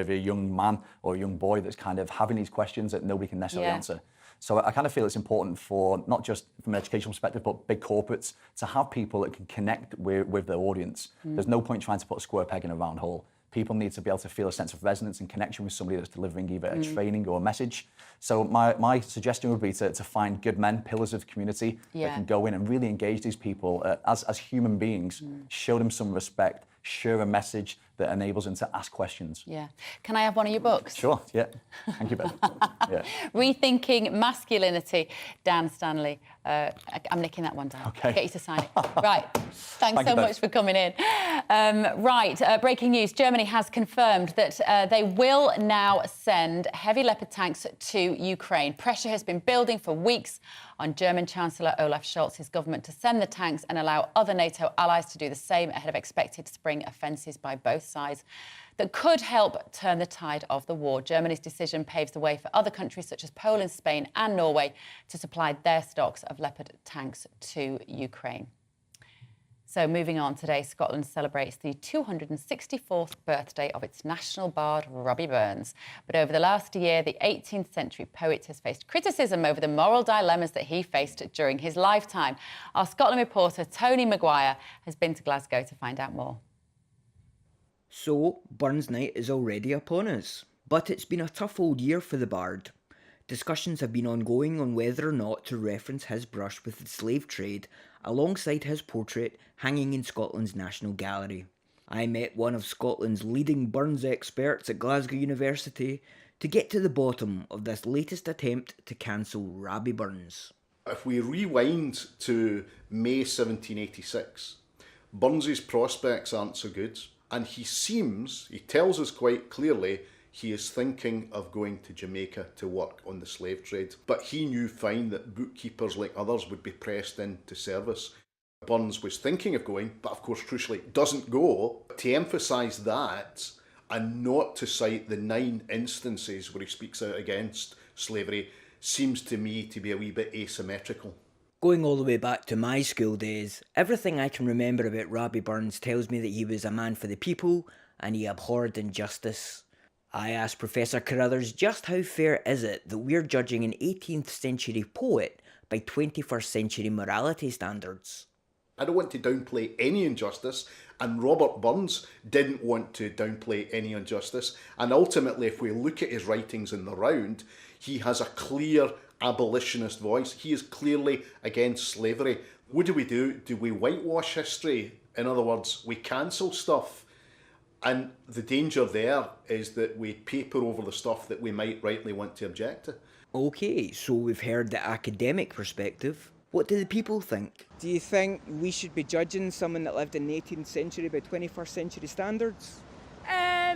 a young man or a young boy that's kind of having these questions that nobody can necessarily answer. So I kind of feel it's important for, not just from an educational perspective, but big corporates, to have people that can connect with their audience. There's no point trying to put a square peg in a round hole. People need to be able to feel a sense of resonance and connection with somebody that's delivering either a training or a message. So my suggestion would be to find good men, pillars of community, that can go in and really engage these people as human beings, show them some respect, share a message that enables them to ask questions. Yeah. Can I have one of your books? Sure, yeah. Thank you, Bev. Rethinking Masculinity, Dan Stanley. I'm nicking that one down. Okay. Get you to sign it. Right. Thanks so much for coming in. Breaking news. Germany has confirmed that they will now send heavy Leopard tanks to Ukraine. Pressure has been building for weeks on German Chancellor Olaf Scholz's government to send the tanks and allow other NATO allies to do the same ahead of expected spring offensives by both sides that could help turn the tide of the war. Germany's decision paves the way for other countries such as Poland, Spain and Norway to supply their stocks of Leopard tanks to Ukraine. So moving on, today Scotland celebrates the 264th birthday of its national bard, Robbie Burns. But over the last year, the 18th century poet has faced criticism over the moral dilemmas that he faced during his lifetime. Our Scotland reporter, Tony Maguire, has been to Glasgow to find out more. So, Burns Night is already upon us. But it's been a tough old year for the bard. Discussions have been ongoing on whether or not to reference his brush with the slave trade alongside his portrait hanging in Scotland's National Gallery. I met one of Scotland's leading Burns experts at Glasgow University to get to the bottom of this latest attempt to cancel Robbie Burns. If we rewind to May 1786, Burns's prospects aren't so good, and he tells us quite clearly, he is thinking of going to Jamaica to work on the slave trade. But he knew fine that bookkeepers like others would be pressed into service. Burns was thinking of going, but of course, crucially, doesn't go. To emphasise that and not to cite the 9 instances where he speaks out against slavery seems to me to be a wee bit asymmetrical. Going all the way back to my school days, everything I can remember about Robbie Burns tells me that he was a man for the people and he abhorred injustice. I asked Professor Carruthers just how fair is it that we're judging an 18th century poet by 21st century morality standards? I don't want to downplay any injustice, and Robert Burns didn't want to downplay any injustice. And ultimately, if we look at his writings in the round, he has a clear abolitionist voice. He is clearly against slavery. What do? Do we whitewash history? In other words, we cancel stuff. And the danger there is that we paper over the stuff that we might rightly want to object to. Okay, so we've heard the academic perspective. What do the people think? Do you think we should be judging someone that lived in the 18th century by 21st century standards?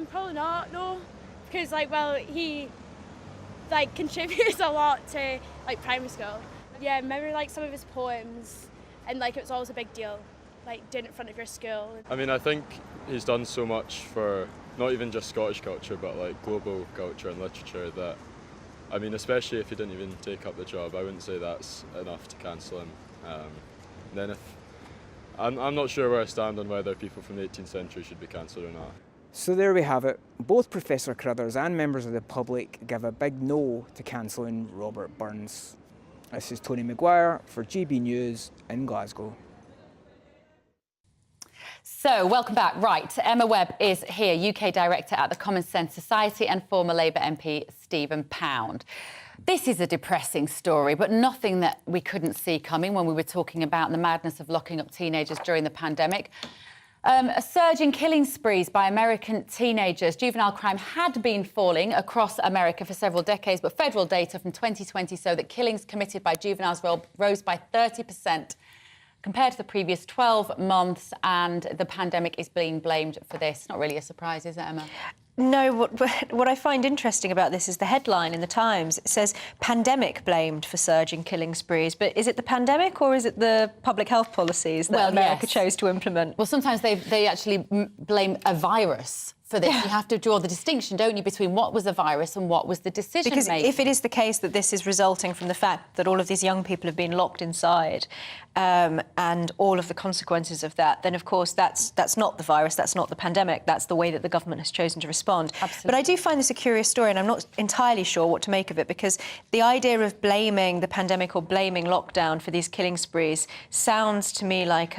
Probably not, no. Because, he, contributes a lot to, primary school. Yeah, remember, some of his poems, and, it was always a big deal, doing it in front of your school. I mean, I think he's done so much for not even just Scottish culture, but, global culture and literature that, I mean, especially if he didn't even take up the job, I wouldn't say that's enough to cancel him. Then I'm not sure where I stand on whether people from the 18th century should be cancelled or not. So there we have it. Both Professor Carruthers and members of the public give a big no to cancelling Robert Burns. This is Tony Maguire for GB News in Glasgow. So, welcome back. Right, Emma Webb is here, UK Director at the Common Sense Society, and former Labour MP Stephen Pound. This is a depressing story, but nothing that we couldn't see coming when we were talking about the madness of locking up teenagers during the pandemic. A surge in killing sprees by American teenagers. Juvenile crime had been falling across America for several decades, but federal data from 2020 show that killings committed by juveniles rose by 30% compared to the previous 12 months, and the pandemic is being blamed for this. Not really a surprise, is it, Emma? No, what I find interesting about this is the headline in the Times. It says, pandemic blamed for surge in killing sprees. But is it the pandemic or is it the public health policies that America chose to implement? Well, sometimes they actually blame a virus for this. You have to draw the distinction, don't you, between what was the virus and what was the decision Because making. if it is the case that this is resulting from the fact that all of these young people have been locked inside and all of the consequences of that, then, of course, that's not the virus, that's not the pandemic, that's the way that the government has chosen to respond. Absolutely. But I do find this a curious story, and I'm not entirely sure what to make of it, because the idea of blaming the pandemic or blaming lockdown for these killing sprees sounds to me like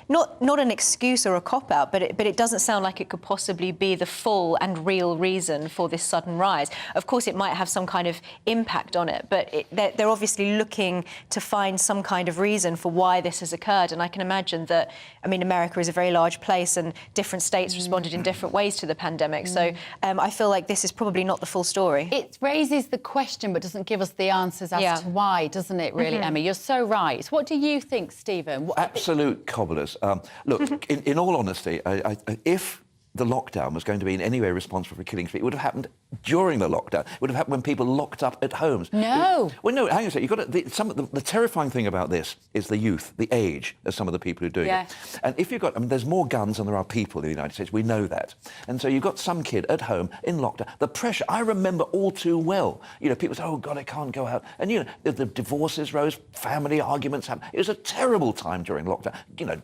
not an excuse or a cop-out, but it doesn't sound like it could possibly be the full and real reason for this sudden rise. Of course, it might have some kind of impact on it, but they're obviously looking to find some kind of reason for why this has occurred. And I can imagine that, I mean, America is a very large place and different states responded in different ways to the pandemic. So I feel like this is probably not the full story. It raises the question but doesn't give us the answers as to why, doesn't it, really, Emma? You're so right. What do you think, Stephen? Absolute cobblers. Look, in all honesty, if the lockdown was going to be in any way responsible for killing spree, it would have happened during the lockdown. It would have happened when people locked up at homes. No. Well, no, hang on a second. The terrifying thing about this is the youth, the age of some of the people who are doing it. And if you've got, there's more guns than there are people in the United States. We know that. And so you've got some kid at home in lockdown. The pressure, I remember all too well. People say, oh, God, I can't go out. And, the divorces rose, family arguments happened. It was a terrible time during lockdown.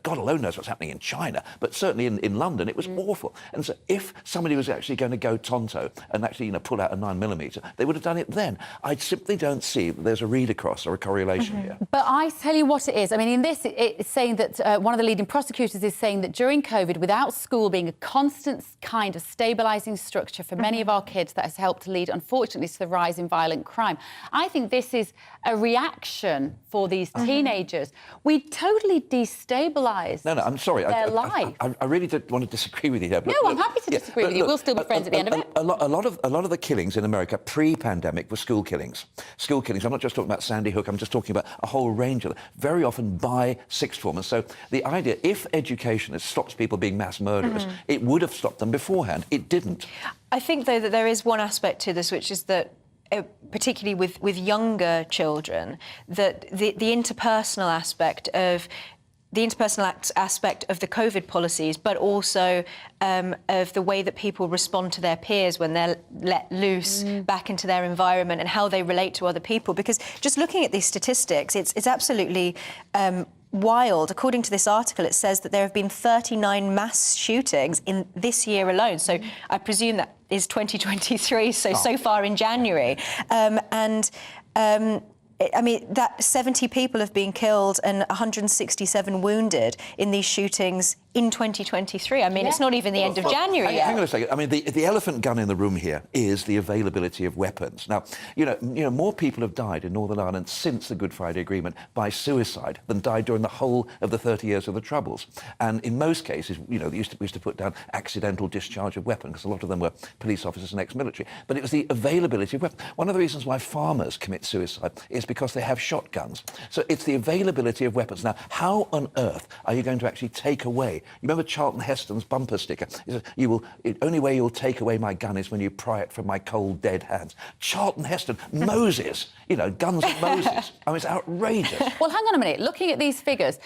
God alone knows what's happening in China. But certainly in London, it was awful. And so if somebody was actually going to go tonto and actually, pull out a 9mm, they would have done it then. I simply don't see that there's a read across or a correlation here. But I tell you what it is. I mean, in this, it's saying that one of the leading prosecutors is saying that during COVID, without school being a constant kind of stabilising structure for many of our kids, that has helped to lead, unfortunately, to the rise in violent crime. I think this is a reaction for these teenagers. We totally destabilise I'm sorry. their life. I really did want to disagree with you here. No, I'm happy to disagree with you. We'll still be friends at the end of it. A lot of the killings in America pre-pandemic were school killings. School killings. I'm not just talking about Sandy Hook. I'm just talking about a whole range of them. Very often by sixth formers. So the idea, if education has stopped people being mass murderers, it would have stopped them beforehand. It didn't. I think, though, that there is one aspect to this, which is that particularly with younger children, that the interpersonal aspect of the COVID policies, but also of the way that people respond to their peers when they're let loose back into their environment and how they relate to other people. Because just looking at these statistics, it's absolutely wild. According to this article, it says that there have been 39 mass shootings in this year alone. So I presume that is 2023, so far in January. I mean, that 70 people have been killed and 167 wounded in these shootings in 2023. I mean, it's not even the end of January yet. Hang on a second. I mean, the elephant gun in the room here is the availability of weapons. Now, more people have died in Northern Ireland since the Good Friday Agreement by suicide than died during the whole of the 30 years of the Troubles. And in most cases, they used to put down accidental discharge of weapons, because a lot of them were police officers and ex-military. But it was the availability of weapons. One of the reasons why farmers commit suicide is because they have shotguns. So it's the availability of weapons. Now, how on earth are you going to actually take away? You remember Charlton Heston's bumper sticker? He says, the only way you'll take away my gun is when you pry it from my cold, dead hands. Charlton Heston, Moses, guns of Moses. I mean, it's outrageous. Well, hang on a minute. Looking at these figures,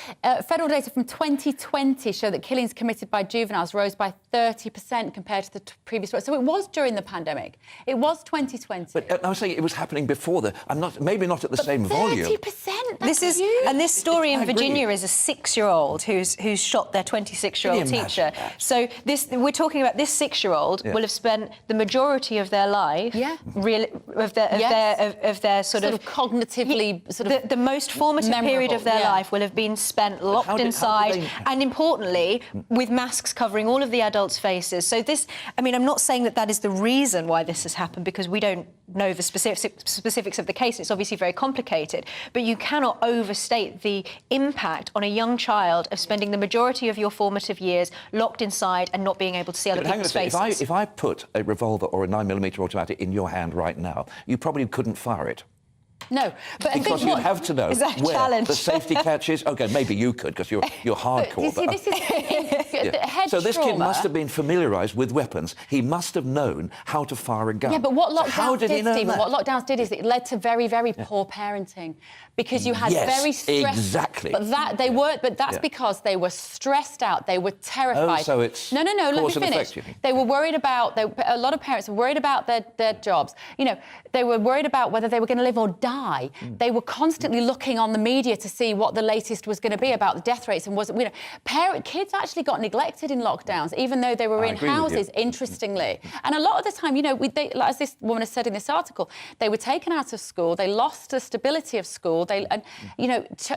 federal data from 2020 show that killings committed by juveniles rose by 30% compared to the previous year. So it was during the pandemic. It was 2020. But I was saying it was happening before maybe not at the same volume. 30%? This story in Virginia is a 6-year-old who's shot their 26-year-old teacher. So we're talking about this 6-year-old will have spent the majority of their life, of their sort of cognitively the most formative period of their life will have been spent locked inside, and importantly, with masks covering all of the adults' faces. So I'm not saying that is the reason why this has happened, because we don't know the specifics of the case. It's obviously very complicated, but you cannot overstate the impact on a young child of spending the majority of your formative years locked inside and not being able to see other people's faces. If I put a revolver or a 9mm automatic in your hand right now, you probably couldn't fire it. No, but because you'd have to know where the safety catch is. OK, maybe you could, because you're hardcore. But this is head so this kid must have been familiarised with weapons. He must have known how to fire a gun. Yeah, but what lockdowns did Stephen, what lockdowns did is it led to very, very poor parenting, because you had very stressed. Exactly. But that's because they were stressed out. They were terrified. Oh, so it's no. Let me finish. They were worried about. A lot of parents were worried about their jobs. They were worried about whether they were going to live or die. They were constantly looking on the media to see what the latest was going to be about the death rates, and kids actually got neglected in lockdowns, even though they were in houses. Interestingly, and a lot of the time, as this woman has said in this article, they were taken out of school. They lost the stability of school.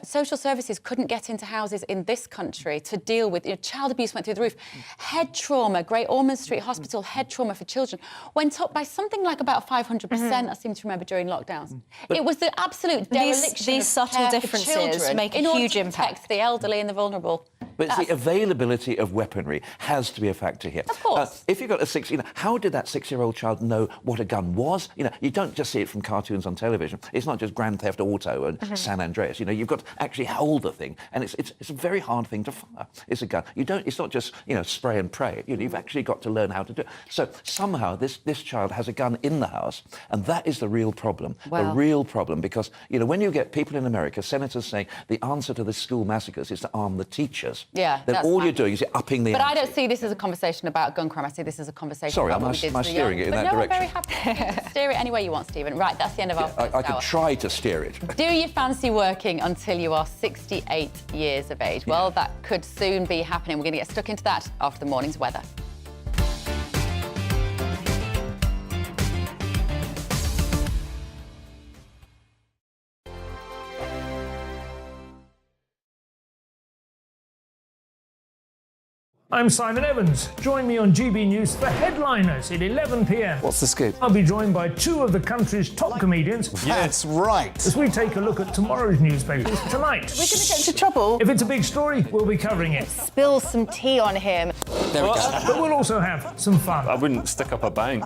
Social services couldn't get into houses in this country to deal with. Child abuse went through the roof. Head trauma, Great Ormond Street Hospital head trauma for children went up by something like about 500%. I seem to remember during lockdowns. It was the absolute dereliction these subtle differences make a huge impact. To protect the elderly and the vulnerable. But the availability of weaponry has to be a factor here. Of course. If you've got a how did that 6-year-old child know what a gun was? You don't just see it from cartoons on television. It's not just Grand Theft Auto and San Andreas. You've got to actually hold the thing, and it's a very hard thing to fire. It's a gun. It's not just spray and pray. You've actually got to learn how to do it. So somehow this child has a gun in the house, and that is the real problem. The real problem, because when you get people in America, senators saying the answer to the school massacres is to arm the teachers. Yeah, then all you're doing is you're upping the. But I don't see this as a conversation about gun crime. I see this as a conversation about what we did. Am I steering it in that direction? I'm very happy to steer it any way you want, Stephen. Right, that's the end of our first I could try to steer it. Do you fancy working until you are 68 years of age? Well, that could soon be happening. We're going to get stuck into that after the morning's weather. I'm Simon Evans. Join me on GB News for Headliners at 11 p.m. What's the scoop? I'll be joined by two of the country's top comedians. That's right. As we take a look at tomorrow's newspapers tonight. We're going to get into trouble. If it's a big story, we'll be covering it. Spill some tea on him. There we go. But we'll also have some fun. I wouldn't stick up a bank.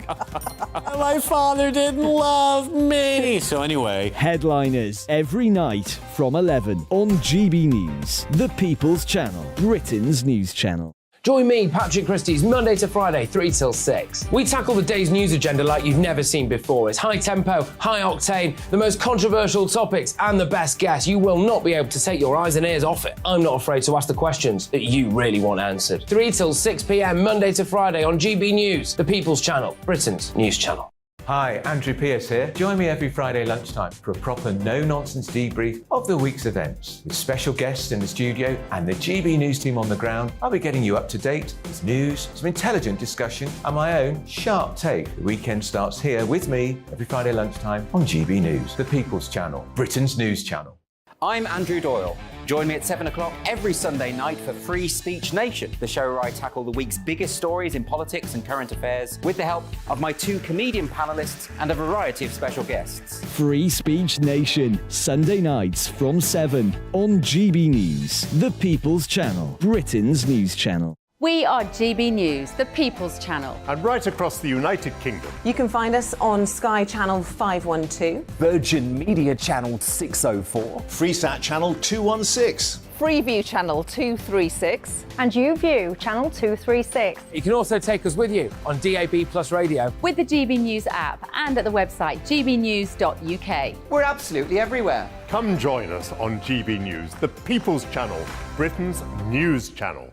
My father didn't love me. So anyway, Headliners every night from 11 on GB News, the People's Channel, Britain's news channel. Join me, Patrick Christie's Monday to Friday, 3 till 6. We tackle the day's news agenda like you've never seen before. It's high tempo, high octane, the most controversial topics, and the best guests. You will not be able to take your eyes and ears off it. I'm not afraid to ask the questions that you really want answered. 3 till 6 p.m, Monday to Friday on GB News, the People's Channel, Britain's news channel. Hi, Andrew Pierce here. Join me every Friday lunchtime for a proper no-nonsense debrief of the week's events. With special guests in the studio and the GB News team on the ground, I'll be getting you up to date with news, some intelligent discussion, and my own sharp take. The weekend starts here with me every Friday lunchtime on GB News, the People's Channel, Britain's news channel. I'm Andrew Doyle. Join me at 7 o'clock every Sunday night for Free Speech Nation, the show where I tackle the week's biggest stories in politics and current affairs with the help of my two comedian panellists and a variety of special guests. Free Speech Nation, Sunday nights from 7 on GB News, the People's Channel, Britain's news channel. We are GB News, the People's Channel. And right across the United Kingdom. You can find us on Sky Channel 512, Virgin Media Channel 604, Freesat Channel 216. Freeview Channel 236, and YouView Channel 236. You can also take us with you on DAB Plus Radio, with the GB News app and at the website gbnews.uk. We're absolutely everywhere. Come join us on GB News, the People's Channel, Britain's news channel.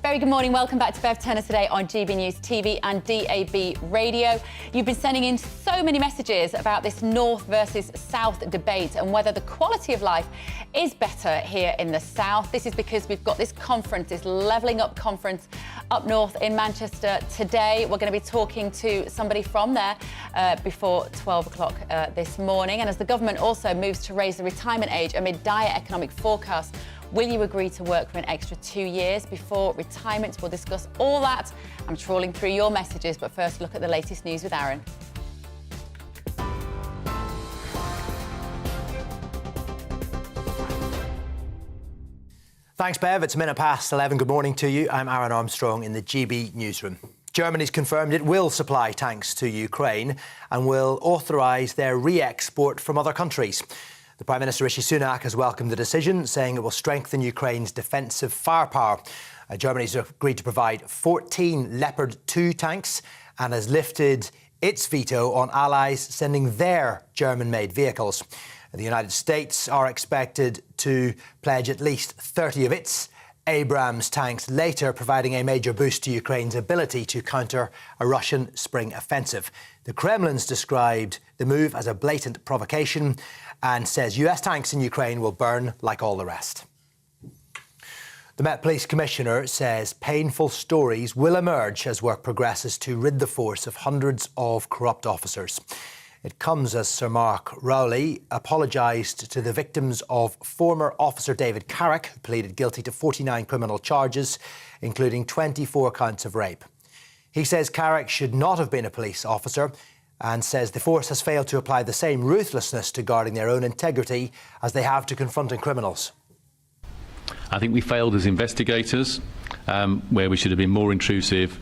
Very good morning. Welcome back to Bev Turner today on GB News TV and DAB Radio. You've been sending in so many messages about this North versus South debate and whether the quality of life is better here in the South. This is because we've got this conference, this Levelling Up conference up north in Manchester today. We're going to be talking to somebody from there before 12 o'clock this morning. And as the government also moves to raise the retirement age amid dire economic forecasts, will you agree to work for an extra 2 years before retirement? We'll discuss all that. I'm trawling through your messages, but first look at the latest news with Aaron. Thanks, Bev. It's a minute past 11. Good morning to you. I'm Aaron Armstrong in the GB newsroom. Germany's confirmed it will supply tanks to Ukraine and will authorise their re-export from other countries. The Prime Minister Rishi Sunak has welcomed the decision, saying it will strengthen Ukraine's defensive firepower. Germany's agreed to provide 14 Leopard 2 tanks and has lifted its veto on allies sending their German-made vehicles. The United States are expected to pledge at least 30 of its Abrams tanks later, providing a major boost to Ukraine's ability to counter a Russian spring offensive. The Kremlin's described the move as a blatant provocation and says US tanks in Ukraine will burn like all the rest. The Met Police Commissioner says painful stories will emerge as work progresses to rid the force of hundreds of corrupt officers. It comes as Sir Mark Rowley apologised to the victims of former Officer David Carrick, who pleaded guilty to 49 criminal charges, including 24 counts of rape. He says Carrick should not have been a police officer and says the force has failed to apply the same ruthlessness to guarding their own integrity as they have to confronting criminals. I think we failed as investigators, where we should have been more intrusive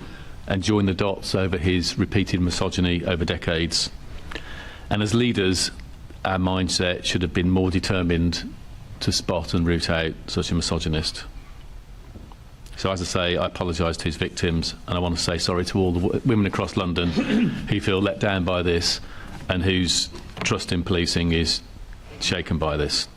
and joined the dots over his repeated misogyny over decades. And as leaders, our mindset should have been more determined to spot and root out such a misogynist. So as I say, I apologise to his victims, and I want to say sorry to all the women across London who feel let down by this and whose trust in policing is shaken by this.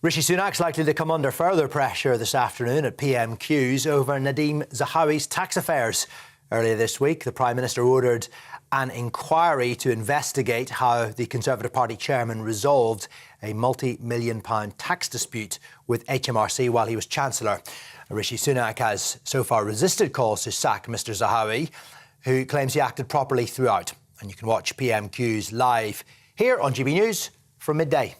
Rishi Sunak's likely to come under further pressure this afternoon at PMQs over Nadeem Zahawi's tax affairs. Earlier this week, the Prime Minister ordered an inquiry to investigate how the Conservative Party chairman resolved a multi-million-pound tax dispute with HMRC while he was Chancellor. Rishi Sunak has so far resisted calls to sack Mr Zahawi, who claims he acted properly throughout. And you can watch PMQs live here on GB News from midday.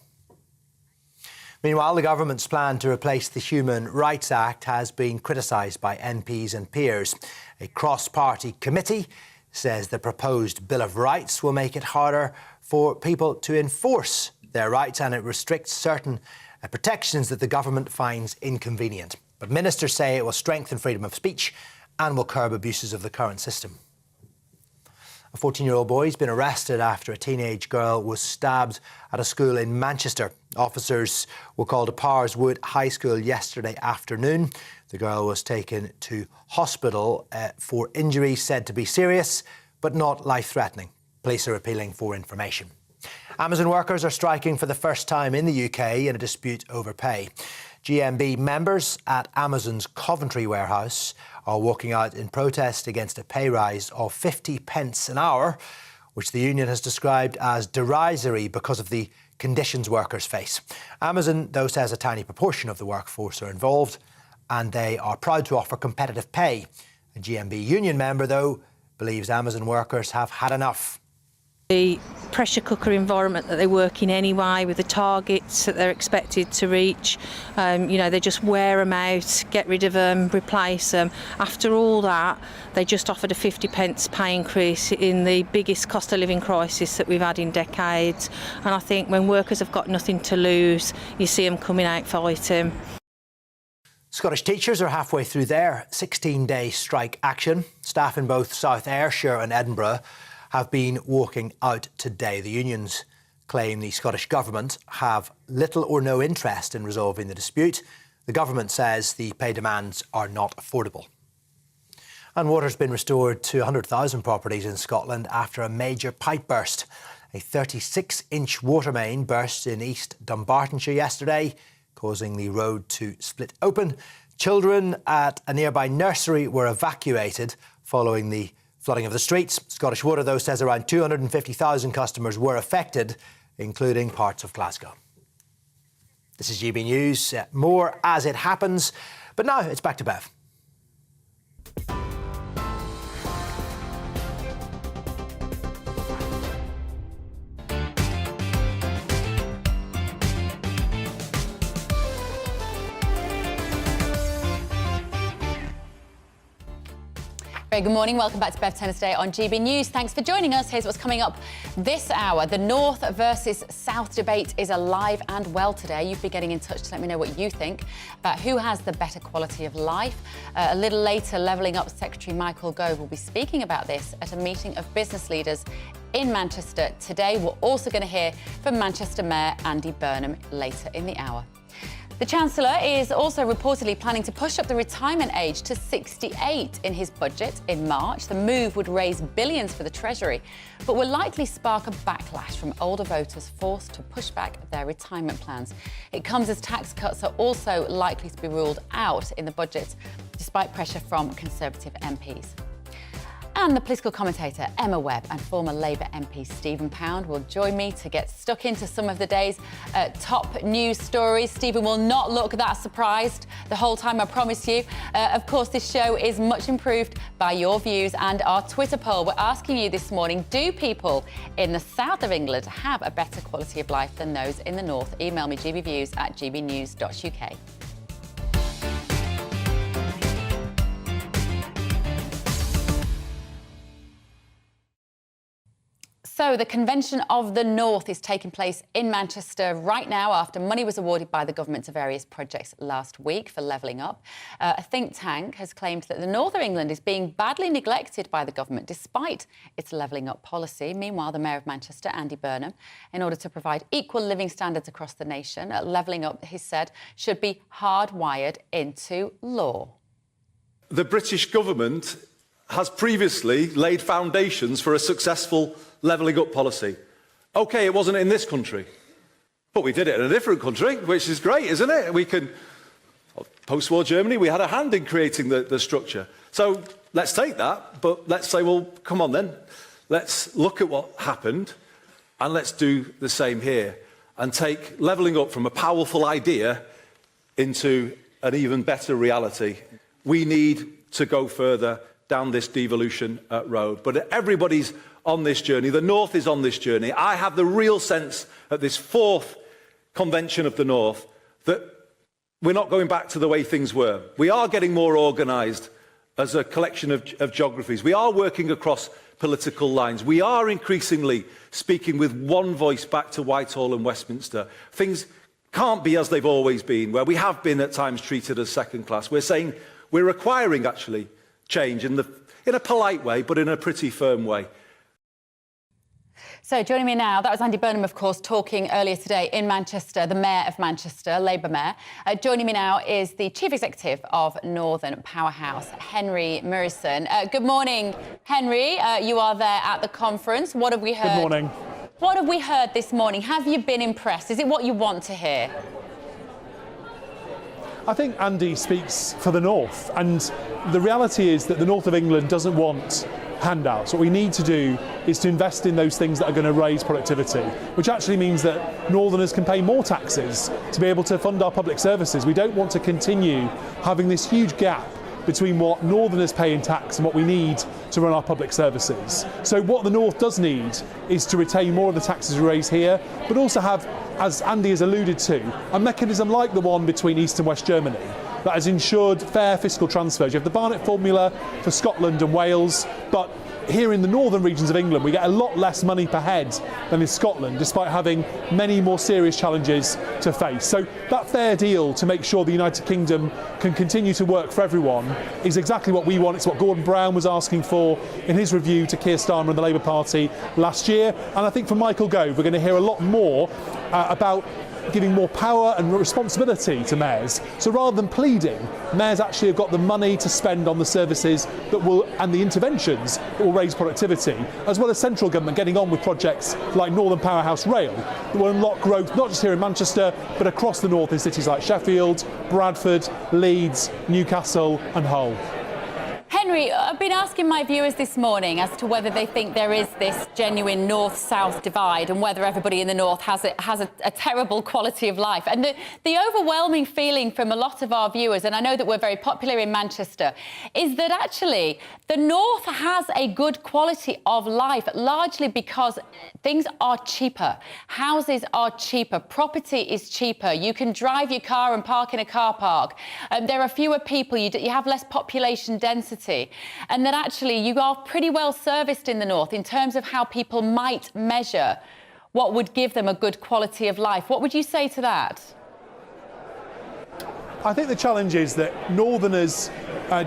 Meanwhile, the government's plan to replace the Human Rights Act has been criticised by MPs and peers. A cross-party committee says the proposed Bill of Rights will make it harder for people to enforce their rights, and it restricts certain protections that the government finds inconvenient. But ministers say it will strengthen freedom of speech and will curb abuses of the current system. A 14-year-old boy has been arrested after a teenage girl was stabbed at a school in Manchester. Officers were called to Powers Wood High School yesterday afternoon. The girl was taken to hospital for injuries said to be serious but not life-threatening. Police are appealing for information. Amazon workers are striking for the first time in the UK in a dispute over pay. GMB members at Amazon's Coventry warehouse are walking out in protest against a pay rise of 50 pence an hour, which the union has described as derisory because of the conditions workers face. Amazon, though, says a tiny proportion of the workforce are involved, and they are proud to offer competitive pay. A GMB union member, though, believes Amazon workers have had enough. The pressure cooker environment that they work in anyway, with the targets that they're expected to reach, they just wear them out, get rid of them, replace them. After all that, they just offered a 50 pence pay increase in the biggest cost of living crisis that we've had in decades. And I think when workers have got nothing to lose, you see them coming out fighting. Scottish teachers are halfway through their 16-day strike action. Staff in both South Ayrshire and Edinburgh have been walking out today. The unions claim the Scottish Government have little or no interest in resolving the dispute. The Government says the pay demands are not affordable. And water's been restored to 100,000 properties in Scotland after a major pipe burst. A 36-inch water main burst in East Dunbartonshire yesterday, causing the road to split open. Children at a nearby nursery were evacuated following the flooding of the streets. Scottish Water, though, says around 250,000 customers were affected, including parts of Glasgow. This is GB News. More as it happens. But now it's back to Bev. Very good morning. Welcome back to Bev Turner today on GB News. Thanks for joining us. Here's what's coming up this hour. The North versus South debate is alive and well today. You've been getting in touch to let me know what you think about who has the better quality of life. A little later, Levelling Up Secretary Michael Gove will be speaking about this at a meeting of business leaders in Manchester today. We're also going to hear from Manchester Mayor Andy Burnham later in the hour. The Chancellor is also reportedly planning to push up the retirement age to 68 in his budget in March. The move would raise billions for the Treasury, but will likely spark a backlash from older voters forced to push back their retirement plans. It comes as tax cuts are also likely to be ruled out in the budget, despite pressure from Conservative MPs. And the political commentator Emma Webb and former Labour MP Stephen Pound will join me to get stuck into some of the day's top news stories. Stephen will not look that surprised the whole time, I promise you. Of course, this show is much improved by your views and our Twitter poll. We're asking you this morning, do people in the south of England have a better quality of life than those in the north? Email me gbviews@gbnews.uk. So the Convention of the North is taking place in Manchester right now after money was awarded by the government to various projects last week for levelling up. A think tank has claimed that the north of England is being badly neglected by the government despite its levelling up policy. Meanwhile, the Mayor of Manchester, Andy Burnham, in order to provide equal living standards across the nation, levelling up, he said, should be hardwired into law. The British government has previously laid foundations for a successful levelling up policy. OK, it wasn't in this country, but we did it in a different country, which is great, isn't it? We can, post-war Germany, we had a hand in creating the structure. So let's take that, but let's say, well, come on then, let's look at what happened and let's do the same here and take levelling up from a powerful idea into an even better reality. We need to go further down this devolution road. But everybody's on this journey. The North is on this journey. I have the real sense at this 4th Convention of the North that we're not going back to the way things were. We are getting more organised as a collection of geographies. We are working across political lines. We are increasingly speaking with one voice back to Whitehall and Westminster. Things can't be as they've always been, where we have been at times treated as second class. We're saying we're requiring actually change in a polite way, but in a pretty firm way. So joining me now, that was Andy Burnham, of course, talking earlier today in Manchester, the Mayor of Manchester, Labour Mayor. Joining me now is the Chief Executive of Northern Powerhouse, Henry Murison. Good morning, Henry. You are there at the conference. What have we heard? Good morning. What have we heard this morning? Have you been impressed? Is it what you want to hear? I think Andy speaks for the North, and the reality is that the North of England doesn't want handouts. What we need to do is to invest in those things that are going to raise productivity, which actually means that Northerners can pay more taxes to be able to fund our public services. We don't want to continue having this huge gap between what Northerners pay in tax and what we need to run our public services. So what the North does need is to retain more of the taxes we raise here, but also have, as Andy has alluded to, a mechanism like the one between East and West Germany that has ensured fair fiscal transfers. You have the Barnett formula for Scotland and Wales, but here in the northern regions of England we get a lot less money per head than in Scotland, despite having many more serious challenges to face. So that fair deal to make sure the United Kingdom can continue to work for everyone is exactly what we want. It's what Gordon Brown was asking for in his review to Keir Starmer and the Labour Party last year. And I think from Michael Gove we're going to hear a lot more about giving more power and responsibility to mayors. So rather than pleading, mayors actually have got the money to spend on the services that will, and the interventions that will raise productivity, as well as central government getting on with projects like Northern Powerhouse Rail that will unlock growth not just here in Manchester but across the north in cities like Sheffield, Bradford, Leeds, Newcastle and Hull. Henry, I've been asking my viewers this morning as to whether they think there is this genuine north-south divide and whether everybody in the north has a terrible quality of life. And the overwhelming feeling from a lot of our viewers, and I know that we're very popular in Manchester, is that actually the north has a good quality of life, largely because things are cheaper. Houses are cheaper. Property is cheaper. You can drive your car and park in a car park. There are fewer people. You have less population density. And that actually you are pretty well serviced in the north in terms of how people might measure what would give them a good quality of life. What would you say to that? I think the challenge is that Northerners,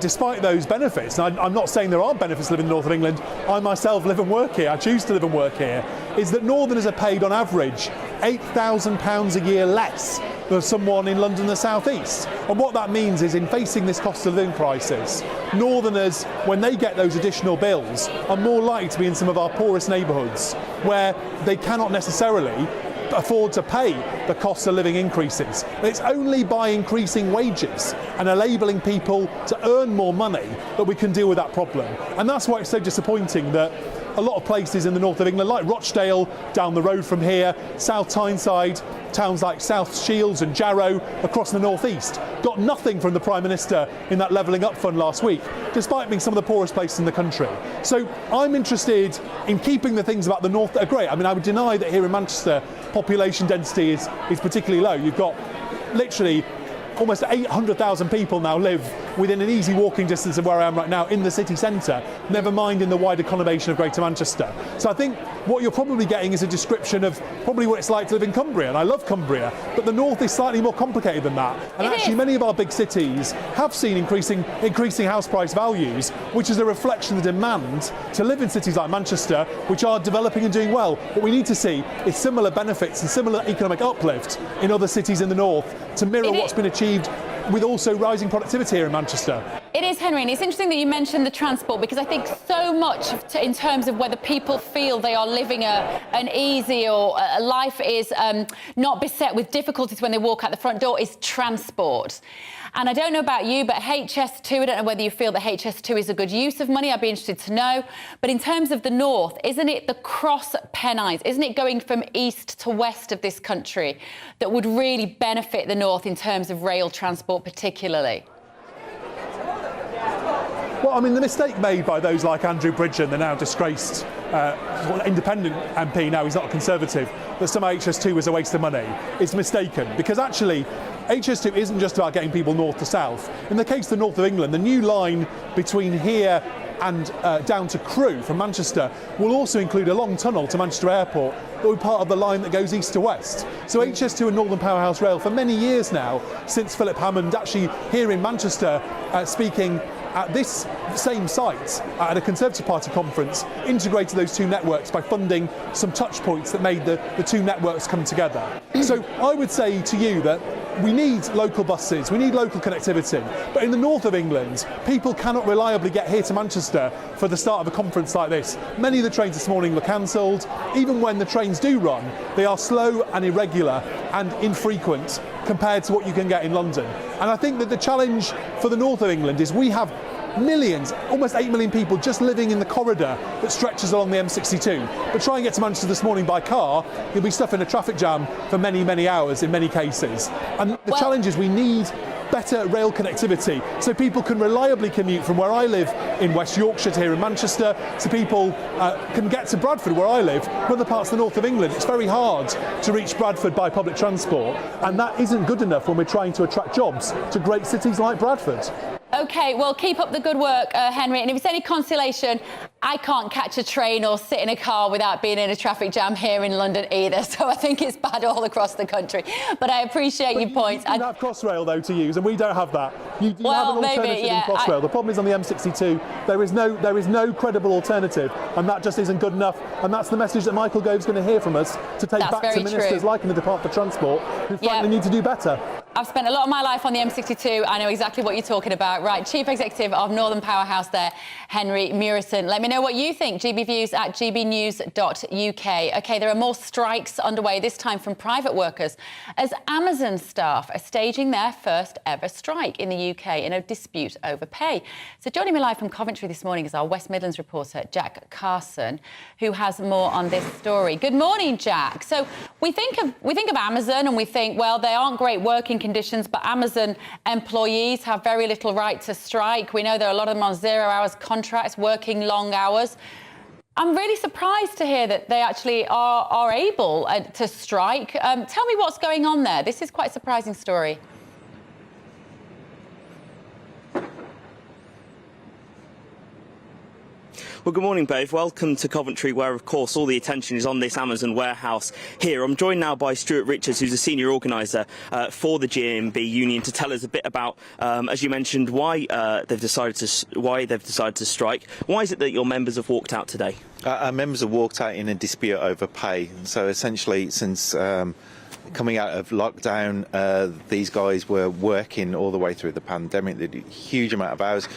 despite those benefits, and I'm not saying there aren't benefits living in the north of England, I myself live and work here, I choose to live and work here, is that Northerners are paid on average £8,000 a year less than someone in London and the South East. And what that means is in facing this cost of living crisis, Northerners, when they get those additional bills, are more likely to be in some of our poorest neighbourhoods where they cannot necessarily afford to pay the cost of living increases. It's only by increasing wages and enabling people to earn more money that we can deal with that problem. And that's why it's so disappointing that a lot of places in the north of England, like Rochdale down the road from here, South Tyneside, towns like South Shields and Jarrow across the northeast, got nothing from the Prime Minister in that levelling up fund last week, despite being some of the poorest places in the country. So I'm interested in keeping the things about the north that are great. I mean, I would deny that here in Manchester population density is particularly low. You've got literally almost 800,000 people now live within an easy walking distance of where I am right now in the city centre, never mind in the wider conurbation of Greater Manchester. So I think what you're probably getting is a description of probably what it's like to live in Cumbria, and I love Cumbria, but the north is slightly more complicated than that. And actually many of our big cities have seen increasing house price values, which is a reflection of the demand to live in cities like Manchester, which are developing and doing well. What we need to see is similar benefits and similar economic uplift in other cities in the north to mirror what's been achieved with also rising productivity here in Manchester. It is, Henry, and it's interesting that you mentioned the transport, because I think so much in terms of whether people feel they are living an easy or a life is not beset with difficulties when they walk out the front door is transport. And I don't know about you, but HS2, I don't know whether you feel that HS2 is a good use of money. I'd be interested to know. But in terms of the north, isn't it the cross Pennines? Isn't it going from east to west of this country that would really benefit the north in terms of rail transport particularly? Well, I mean, the mistake made by those like Andrew Bridgen, the now disgraced independent MP, now he's not a Conservative, that somehow HS2 was a waste of money, is mistaken. Because actually, HS2 isn't just about getting people north to south. In the case of the north of England, the new line between here and down to Crewe from Manchester will also include a long tunnel to Manchester Airport that will be part of the line that goes east to west. So HS2 and Northern Powerhouse Rail for many years now, since Philip Hammond actually here in Manchester speaking at this same site at a Conservative Party conference, integrated those two networks by funding some touch points that made the two networks come together. So I would say to you that we need local buses, we need local connectivity, but in the north of England, people cannot reliably get here to Manchester for the start of a conference like this. Many of the trains this morning were cancelled. Even when the trains do run, they are slow and irregular and infrequent compared to what you can get in London. And I think that the challenge for the north of England is we have millions, almost 8 million people just living in the corridor that stretches along the M62. But try and get to Manchester this morning by car, you'll be stuck in a traffic jam for many, many hours in many cases. And the challenge is we need better rail connectivity so people can reliably commute from where I live in West Yorkshire to here in Manchester, so people can get to Bradford where I live, from other parts of the north of England. It's very hard to reach Bradford by public transport, and that isn't good enough when we're trying to attract jobs to great cities like Bradford. OK, well, keep up the good work, Henry. And if it's any consolation, I can't catch a train or sit in a car without being in a traffic jam here in London either. So I think it's bad all across the country. But I appreciate your points. You have Crossrail, though, to use, and we don't have that. You have an alternative in Crossrail. The problem is on the M62, there is no credible alternative, and that just isn't good enough. And that's the message that Michael Gove's going to hear from us to take back to ministers like in the Department for Transport, who frankly need to do better. I've spent a lot of my life on the M62. I know exactly what you're talking about. Right, Chief Executive of Northern Powerhouse there, Henry Murison. Let me know what you think. GBviews at gbnews.uk. OK, there are more strikes underway, this time from private workers, as Amazon staff are staging their first ever strike in the UK in a dispute over pay. So joining me live from Coventry this morning is our West Midlands reporter, Jack Carson, who has more on this story. Good morning, Jack. So we think of Amazon and we think, well, they aren't great working conditions, but Amazon employees have very little right to strike. We know there are a lot of them on 0 hours contracts, working long hours. I'm really surprised to hear that they actually are able to strike. Tell me what's going on there. This is quite a surprising story. Well, good morning, Bev. Welcome to Coventry, where, of course, all the attention is on this Amazon warehouse here. I'm joined now by Stuart Richards, who's a senior organiser for the GMB union, to tell us a bit about, as you mentioned, why they've decided to strike. Why is it that your members have walked out today? Our members have walked out in a dispute over pay. So essentially, since coming out of lockdown, these guys were working all the way through the pandemic. They did a huge amount of hours.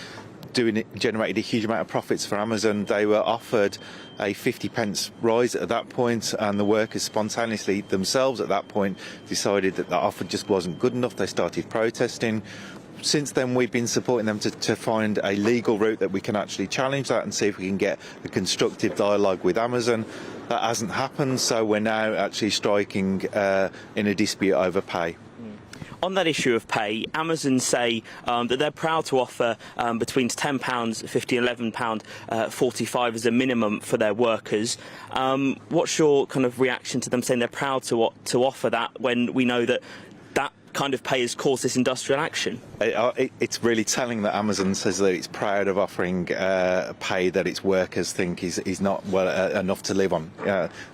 Generated a huge amount of profits for Amazon. They were offered a 50p rise at that point, and the workers spontaneously themselves at that point decided that the offer just wasn't good enough. They started protesting. Since then, we've been supporting them to find a legal route that we can actually challenge that and see if we can get a constructive dialogue with Amazon. That hasn't happened, so we're now actually striking in a dispute over pay. On that issue of pay, Amazon say that they're proud to offer between £10.50 and £11.45 as a minimum for their workers. What's your kind of reaction to them saying they're proud to offer that when we know that that kind of pay has caused this industrial action? It's really telling that Amazon says that it's proud of offering pay that its workers think is not well enough to live on.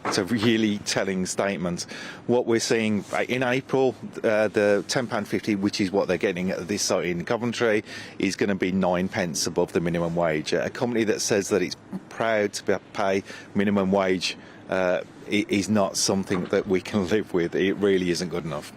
It's a really telling statement. What we're seeing in April, the £10.50, which is what they're getting at this site in Coventry, is going to be 9p above the minimum wage. A company that says that it's proud to pay minimum wage is not something that we can live with. It really isn't good enough.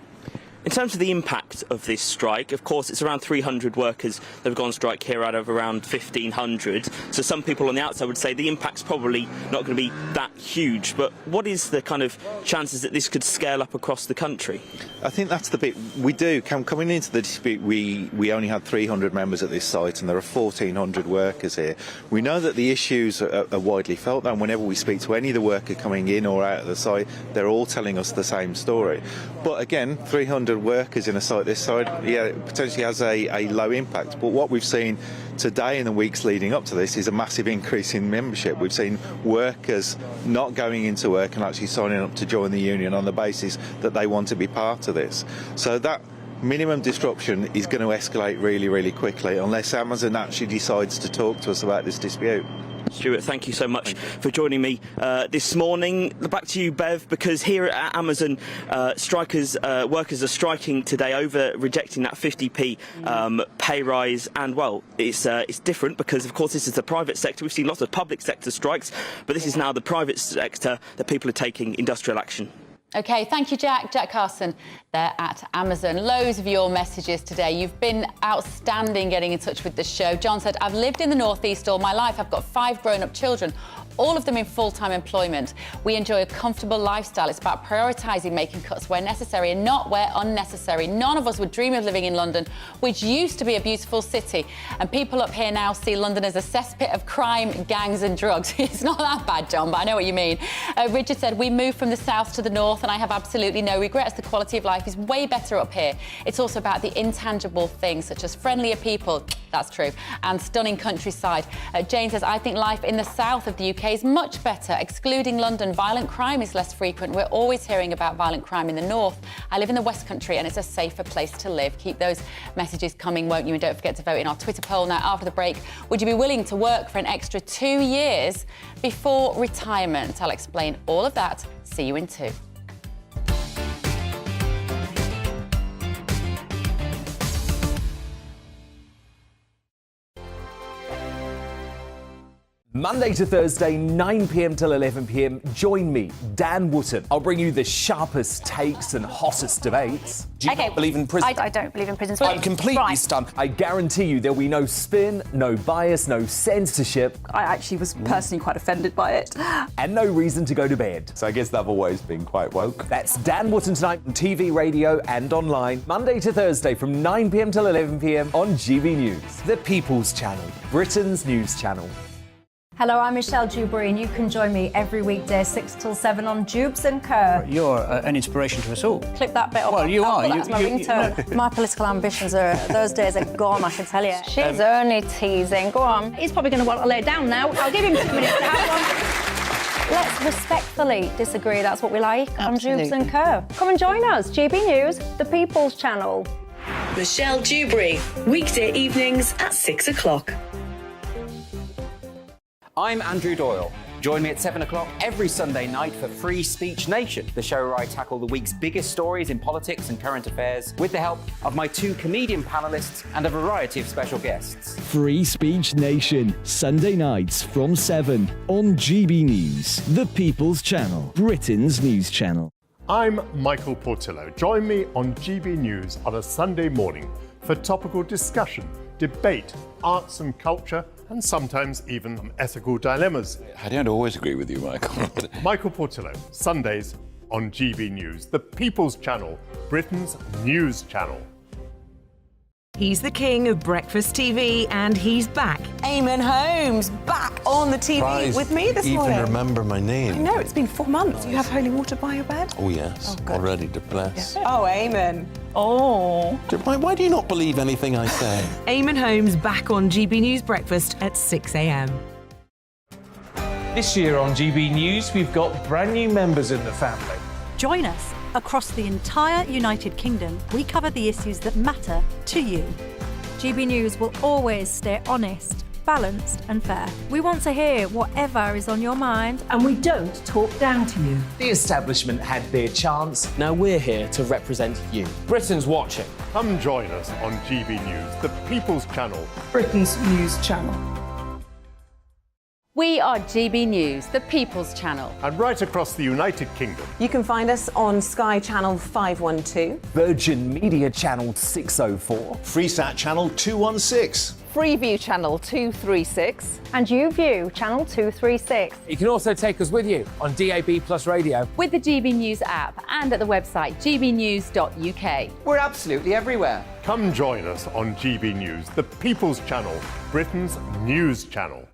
In terms of the impact of this strike, of course, it's around 300 workers that have gone on strike here out of around 1,500. So some people on the outside would say the impact's probably not going to be that huge. But what is the kind of chances that this could scale up across the country? I think that's the bit we do. Coming into the dispute, we only had 300 members at this site, and there are 1,400 workers here. We know that the issues are widely felt, and whenever we speak to any of the workers coming in or out of the site, they're all telling us the same story. But again, 300 workers in a site this side, yeah, it potentially has a low impact. But what we've seen today in the weeks leading up to this is a massive increase in membership. We've seen workers not going into work and actually signing up to join the union on the basis that they want to be part of this. So that minimum disruption is going to escalate really, really quickly unless Amazon actually decides to talk to us about this dispute. Stuart, thank you so much for joining me this morning. Back to you, Bev, because here at Amazon, workers are striking today over rejecting that 50p pay rise. And, well, it's different because, of course, this is the private sector. We've seen lots of public sector strikes, but this is now the private sector that people are taking industrial action. OK, thank you, Jack. Jack Carson there at Amazon. Loads of your messages today. You've been outstanding getting in touch with the show. John said, I've lived in the North East all my life. I've got 5 grown-up children, all of them in full-time employment. We enjoy a comfortable lifestyle. It's about prioritising making cuts where necessary and not where unnecessary. None of us would dream of living in London, which used to be a beautiful city. And people up here now see London as a cesspit of crime, gangs and drugs. It's not that bad, John, but I know what you mean. Richard said, we moved from the south to the north and I have absolutely no regrets. The quality of life is way better up here. It's also about the intangible things such as friendlier people, that's true, and stunning countryside. Jane says, I think life in the south of the UK is much better. Excluding London, violent crime is less frequent. We're always hearing about violent crime in the north. I live in the West Country and it's a safer place to live. Keep those messages coming, won't you? And don't forget to vote in our Twitter poll. Now, after the break, would you be willing to work for an extra 2 years before retirement? I'll explain all of that. See you in 2. Monday to Thursday, 9 p.m. till 11 p.m. Join me, Dan Wootton. I'll bring you the sharpest takes and hottest debates. Do you not believe in prisons? I don't believe in prisons. I'm completely stunned. I guarantee you there'll be no spin, no bias, no censorship. I actually was personally quite offended by it. And no reason to go to bed. So I guess they've always been quite woke. That's Dan Wootton tonight on TV, radio and online. Monday to Thursday from 9 p.m. till 11 p.m. on GB News. The People's Channel, Britain's news channel. Hello, I'm Michelle Dewberry, and you can join me every weekday 6 till 7 on Jubes and Kerr. You're an inspiration to us all. Clip that bit up. Well, you are. That's my ringtone. My political ambitions those days are gone, I can tell you. She's only teasing. Go on. He's probably going to want to lay down now. I'll give him 2 minutes to have one. Let's respectfully disagree. That's what we like on Jubes and Kerr. Come and join us. GB News, the People's Channel. Michelle Dewberry, weekday evenings at 6 o'clock. I'm Andrew Doyle. Join me at 7 o'clock every Sunday night for Free Speech Nation, the show where I tackle the week's biggest stories in politics and current affairs with the help of my 2 comedian panellists and a variety of special guests. Free Speech Nation, Sunday nights from 7 on GB News, the People's Channel, Britain's news channel. I'm Michael Portillo. Join me on GB News on a Sunday morning for topical discussion, debate, arts and culture, and sometimes even ethical dilemmas. I don't always agree with you, Michael. Michael Portillo, Sundays on GB News, the People's Channel, Britain's news channel. He's the king of breakfast TV, and he's back. Eamon Holmes, back on the TV with me this morning. Even remember my name. I know, it's been 4 months. You have holy water by your bed? Oh, yes. Already to bless. Yeah. Oh, Eamon. Oh. Why do you not believe anything I say? Eamon Holmes back on GB News Breakfast at 6 a.m. This year on GB News, we've got brand new members in the family. Join us. Across the entire United Kingdom, we cover the issues that matter to you. GB News will always stay honest, balanced and fair. We want to hear whatever is on your mind, and we don't talk down to you. The establishment had their chance. Now we're here to represent you. Britain's watching. Come join us on GB News, the People's Channel, Britain's news channel. We are GB News, the People's Channel. And right across the United Kingdom. You can find us on Sky Channel 512, Virgin Media Channel 604, Freesat Channel 216, Freeview Channel 236, And YouView, channel 236. You can also take us with you on DAB Plus Radio. With the GB News app and at the website gbnews.uk. We're absolutely everywhere. Come join us on GB News, the People's Channel, Britain's news channel.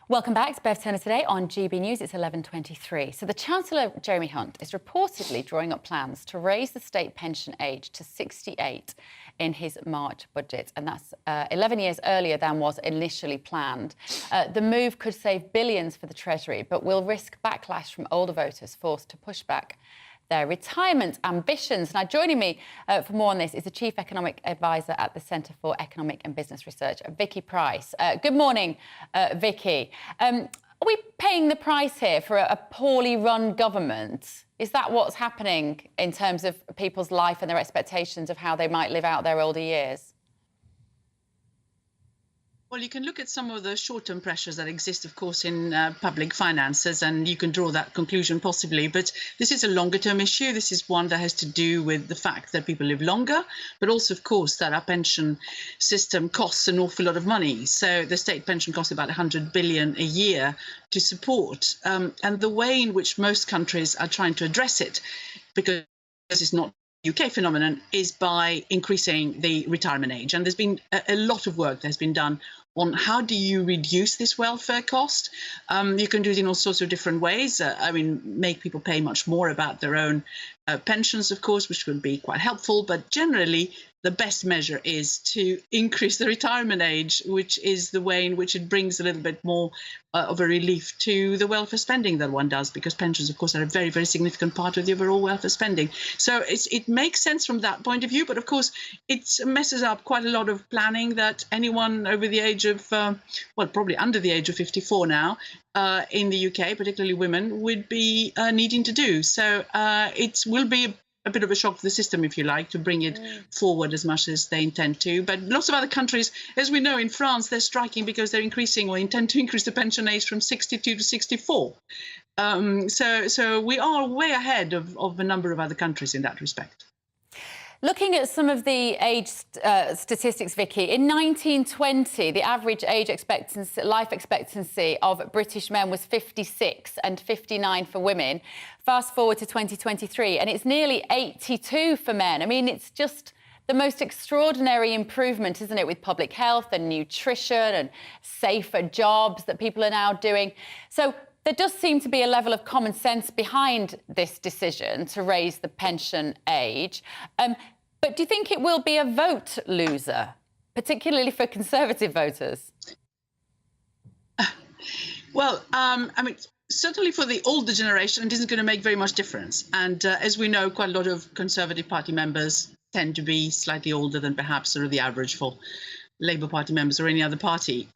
Welcome back to Bev Turner today on GB News. It's 11:23. So the Chancellor, Jeremy Hunt, is reportedly drawing up plans to raise the state pension age to 68 in his March budget, and that's 11 years earlier than was initially planned. The move could save billions for the Treasury, but will risk backlash from older voters forced to push back their retirement ambitions. Now, joining me for more on this is the Chief Economic Advisor at the Centre for Economic and Business Research, Vicky Price. Good morning, Vicky. Are we paying the price here for a poorly run government? Is that what's happening in terms of people's life and their expectations of how they might live out their older years? Well, you can look at some of the short-term pressures that exist, of course, in public finances, and you can draw that conclusion possibly. But this is a longer-term issue. This is one that has to do with the fact that people live longer, but also, of course, that our pension system costs an awful lot of money. So the state pension costs about 100 billion a year to support. And the way in which most countries are trying to address it, because it's not UK phenomenon, is by increasing the retirement age. And there's been a lot of work that's been done on how do you reduce this welfare cost. You can do it in all sorts of different ways. Make people pay much more about their own pensions, of course, which would be quite helpful. But generally, the best measure is to increase the retirement age, which is the way in which it brings a little bit more of a relief to the welfare spending that one does, because pensions, of course, are a very, very significant part of the overall welfare spending. So it makes sense from that point of view. But of course, it messes up quite a lot of planning that anyone over the age of, probably under the age of 54 now, in the UK, particularly women, would be needing to do. So it will be a bit of a shock to the system, if you like, to bring it forward as much as they intend to. But lots of other countries, as we know, in France, they're striking because they're increasing or intend to increase the pension age from 62 to 64. So we are way ahead of a number of other countries in that respect. Looking at some of the age statistics, Vicky, in 1920, the average life expectancy of British men was 56 and 59 for women. Fast forward to 2023, and it's nearly 82 for men. I mean, it's just the most extraordinary improvement, isn't it, with public health and nutrition and safer jobs that people are now doing. So there does seem to be a level of common sense behind this decision to raise the pension age. But do you think it will be a vote loser, particularly for Conservative voters? Well, certainly for the older generation, it isn't going to make very much difference. And as we know, quite a lot of Conservative Party members tend to be slightly older than perhaps sort of the average for Labour Party members or any other party.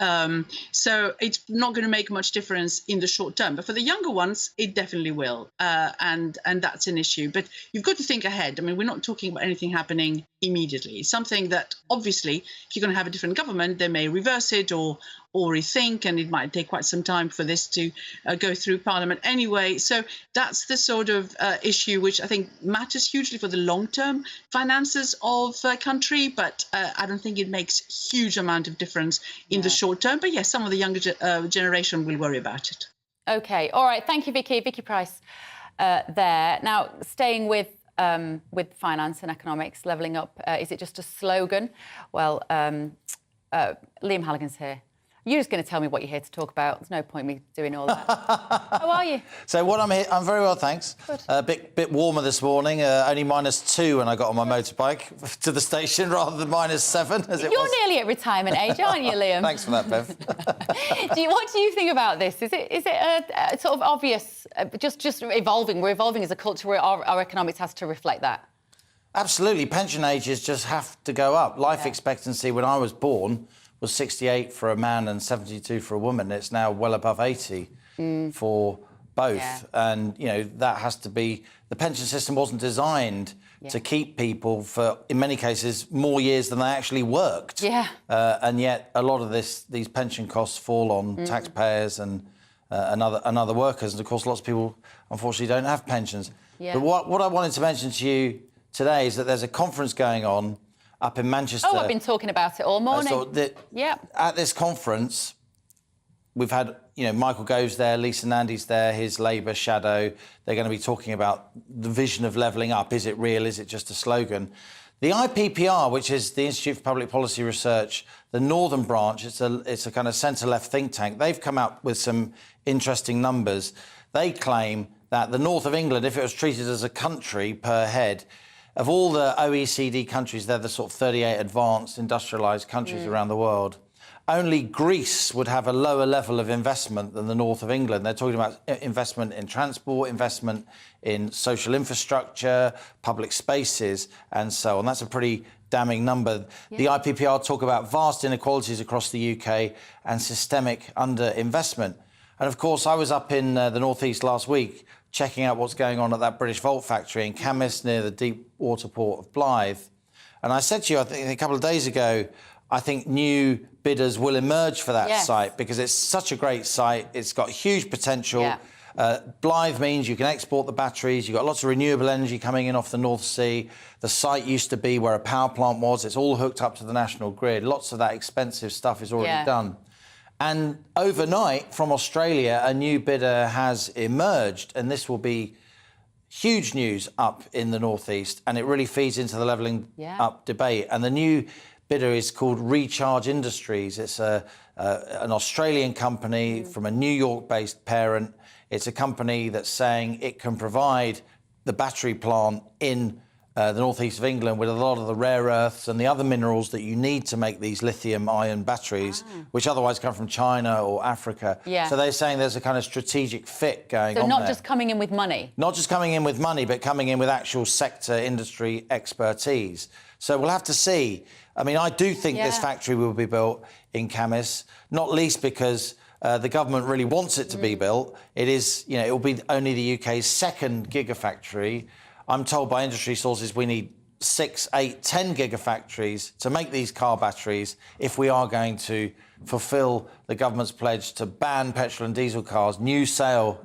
So it's not going to make much difference in the short term. But for the younger ones, it definitely will. And that's an issue. But you've got to think ahead. I mean, we're not talking about anything happening immediately. It's something that, obviously, if you're going to have a different government, they may reverse it or rethink, and it might take quite some time for this to go through Parliament anyway. So that's the sort of issue which I think matters hugely for the long-term finances of a country, but I don't think it makes huge amount of difference in the short term. But yes, some of the younger generation will worry about it. OK, all right. Thank you, Vicky. Vicky Price there. Now, staying with finance and economics, levelling up, is it just a slogan? Well, Liam Halligan's here. You're just going to tell me what you're here to talk about. There's no point in me doing all that. How are you? So what I'm here, I'm very well, thanks. A bit warmer this morning. Only -2 when I got on my motorbike to the station, rather than -7 as it was. You're nearly at retirement age, aren't you, Liam? Thanks for that, Bev. What do you think about this? Is it a sort of obvious, just evolving? We're evolving as a culture where our economics has to reflect that. Absolutely. Pension ages just have to go up. Life expectancy when I was born was 68 for a man and 72 for a woman. It's now well above 80 for both. Yeah. And, that has to be... The pension system wasn't designed to keep people for, in many cases, more years than they actually worked. Yeah. And yet a lot of these pension costs fall on taxpayers and other workers. And, of course, lots of people, unfortunately, don't have pensions. Yeah. But what I wanted to mention to you today is that there's a conference going on up in Manchester. Oh, I've been talking about it all morning. At this conference, we've had, Michael Gove's there, Lisa Nandy's there, his Labour shadow. They're going to be talking about the vision of levelling up. Is it real? Is it just a slogan? The IPPR, which is the Institute for Public Policy Research, the Northern Branch, it's a kind of centre-left think tank. They've come up with some interesting numbers. They claim that the north of England, if it was treated as a country per head, of all the OECD countries, they're the sort of 38 advanced industrialised countries around the world. Only Greece would have a lower level of investment than the north of England. They're talking about investment in transport, investment in social infrastructure, public spaces, and so on. That's a pretty damning number. Yeah. The IPPR talk about vast inequalities across the UK and systemic underinvestment. And, of course, I was up in the northeast last week checking out what's going on at that British Volt factory in Camas near the deep water port of Blythe. And I said to you, I think a couple of days ago, I think new bidders will emerge for that site because it's such a great site. It's got huge potential. Yeah. Blythe means you can export the batteries. You've got lots of renewable energy coming in off the North Sea. The site used to be where a power plant was. It's all hooked up to the national grid. Lots of that expensive stuff is already done. And overnight, from Australia, a new bidder has emerged, and this will be huge news up in the northeast, and it really feeds into the levelling up debate. And the new bidder is called Recharge Industries. It's an Australian company from a New York-based parent. It's a company that's saying it can provide the battery plant in the northeast of England with a lot of the rare earths and the other minerals that you need to make these lithium-ion batteries, which otherwise come from China or Africa. Yeah. So they're saying there's a kind of strategic fit going on So not there. just coming in with money? Not just coming in with money, but coming in with actual sector industry expertise. So we'll have to see. I mean, I do think this factory will be built in Camas, not least because the government really wants it to be built. It is, it will be only the UK's second gigafactory. I'm told by industry sources we need 6, 8, 10 gigafactories to make these car batteries if we are going to fulfil the government's pledge to ban petrol and diesel cars,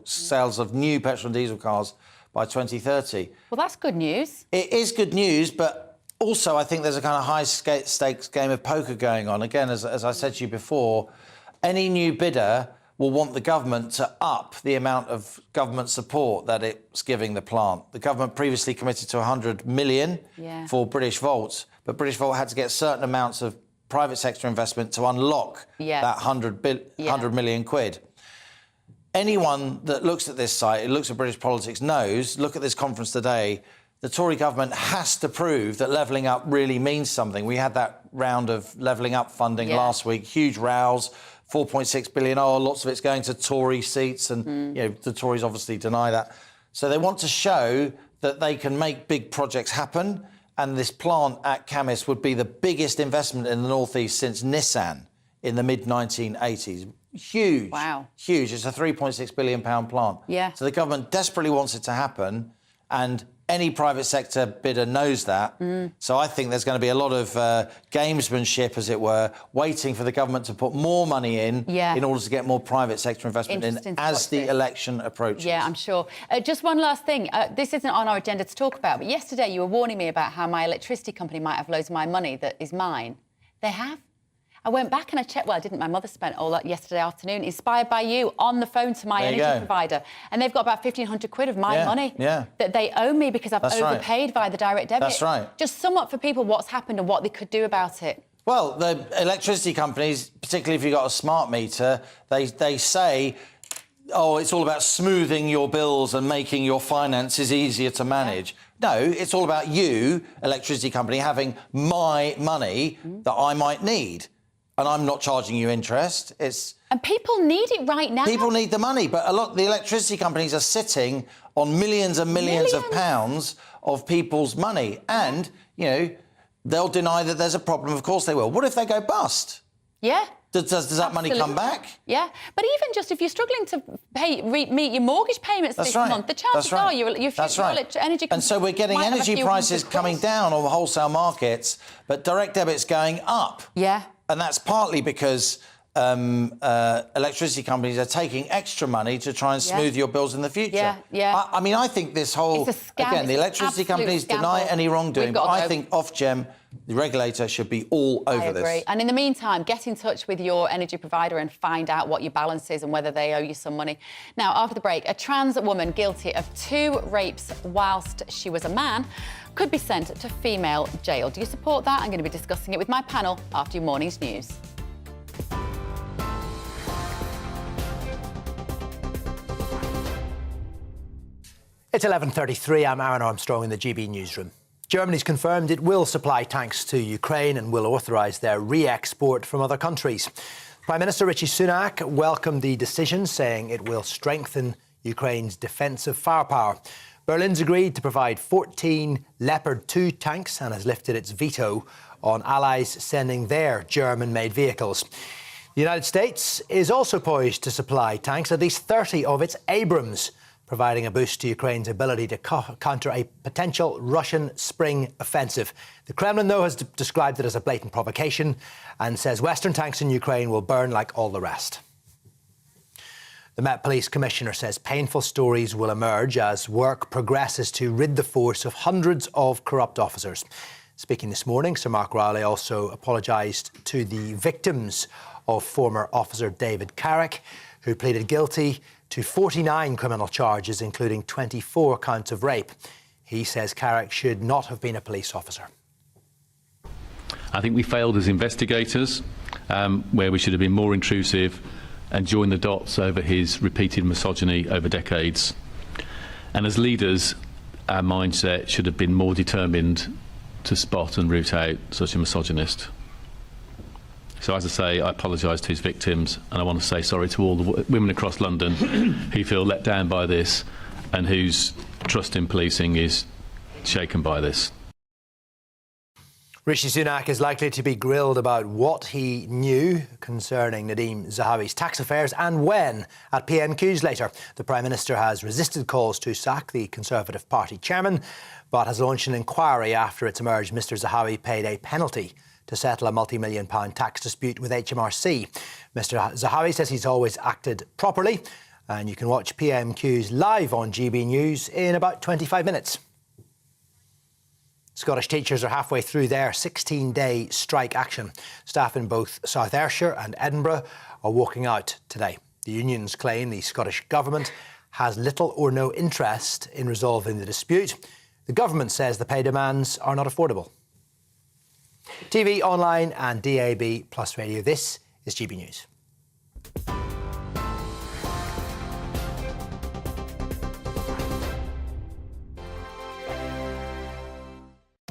sales of new petrol and diesel cars by 2030. Well, that's good news. It is good news, but also I think there's a kind of high-stakes game of poker going on. Again, as I said to you before, any new bidder will want the government to up the amount of government support that it's giving the plant. The government previously committed to 100 million for British Volt, but British Volt had to get certain amounts of private sector investment to unlock that 100 million quid. Anyone that looks at this site, looks at British politics, knows, look at this conference today, the Tory government has to prove that levelling up really means something. We had that round of levelling up funding last week, huge rows, 4.6 billion. Oh, lots of it's going to Tory seats, and the Tories obviously deny that. So they want to show that they can make big projects happen, and this plant at Camas would be the biggest investment in the North East since Nissan in the mid-1980s. Huge. Wow. Huge. It's a £3.6 billion plant. Yeah. So the government desperately wants it to happen, and any private sector bidder knows that. So I think there's going to be a lot of gamesmanship, as it were, waiting for the government to put more money in order to get more private sector investment in as the election approaches. Yeah, I'm sure. Just one last thing. This isn't on our agenda to talk about, but yesterday you were warning me about how my electricity company might have loads of my money that is mine. They have. I went back and I checked. Well, I didn't. My mother spent all that yesterday afternoon, inspired by you, on the phone to my energy provider. And they've got about 1,500 quid of my money that they owe me because I've overpaid via the direct debit. That's right. Just sum up for people what's happened and what they could do about it. Well, the electricity companies, particularly if you've got a smart meter, they say, oh, it's all about smoothing your bills and making your finances easier to manage. No, it's all about you, electricity company, having my money that I might need. And I'm not charging you interest. And people need it right now. People need the money, but a lot of the electricity companies are sitting on millions and millions of pounds of people's money. And, they'll deny that there's a problem. Of course they will. What if they go bust? Yeah. Does that money come back? Yeah, but even just if you're struggling to meet your mortgage payments this month, the chances are your energy. And so we're getting energy prices coming down on the wholesale markets, but direct debit's going up. Yeah. And that's partly because electricity companies are taking extra money to try and smooth your bills in the future. Yeah. I mean, I think this whole... Again, the electricity companies deny any wrongdoing, but I think Ofgem, the regulator, should be all over this. I agree. And in the meantime, get in touch with your energy provider and find out what your balance is and whether they owe you some money. Now, after the break, a trans woman guilty of 2 rapes whilst she was a man could be sent to female jail. Do you support that? I'm going to be discussing it with my panel after your morning's news. It's 11:33. I'm Aaron Armstrong in the GB newsroom. Germany's confirmed it will supply tanks to Ukraine and will authorise their re-export from other countries. Prime Minister Rishi Sunak welcomed the decision, saying it will strengthen Ukraine's defensive firepower. Berlin's agreed to provide 14 Leopard 2 tanks and has lifted its veto on allies sending their German-made vehicles. The United States is also poised to supply tanks, at least 30 of its Abrams, providing a boost to Ukraine's ability to counter a potential Russian spring offensive. The Kremlin, though, has described it as a blatant provocation and says Western tanks in Ukraine will burn like all the rest. The Met Police Commissioner says painful stories will emerge as work progresses to rid the force of hundreds of corrupt officers. Speaking this morning, Sir Mark Rowley also apologised to the victims of former officer David Carrick, who pleaded guilty to 49 criminal charges, including 24 counts of rape. He says Carrick should not have been a police officer. I think we failed as investigators, where we should have been more intrusive and joined the dots over his repeated misogyny over decades. And as leaders, our mindset should have been more determined to spot and root out such a misogynist. So, as I say, I apologise to his victims, and I want to say sorry to all the women across London who feel let down by this and whose trust in policing is shaken by this. Rishi Sunak is likely to be grilled about what he knew concerning Nadhim Zahawi's tax affairs and when at PMQs later. The Prime Minister has resisted calls to sack the Conservative Party chairman, but has launched an inquiry after it's emerged Mr Zahawi paid a penalty to settle a multi-million-pound tax dispute with HMRC. Mr Zahawi says he's always acted properly, and you can watch PMQs live on GB News in about 25 minutes. Scottish teachers are halfway through their 16-day strike action. Staff in both South Ayrshire and Edinburgh are walking out today. The unions claim the Scottish Government has little or no interest in resolving the dispute. The Government says the pay demands are not affordable. TV, online and DAB plus radio. This is GB News.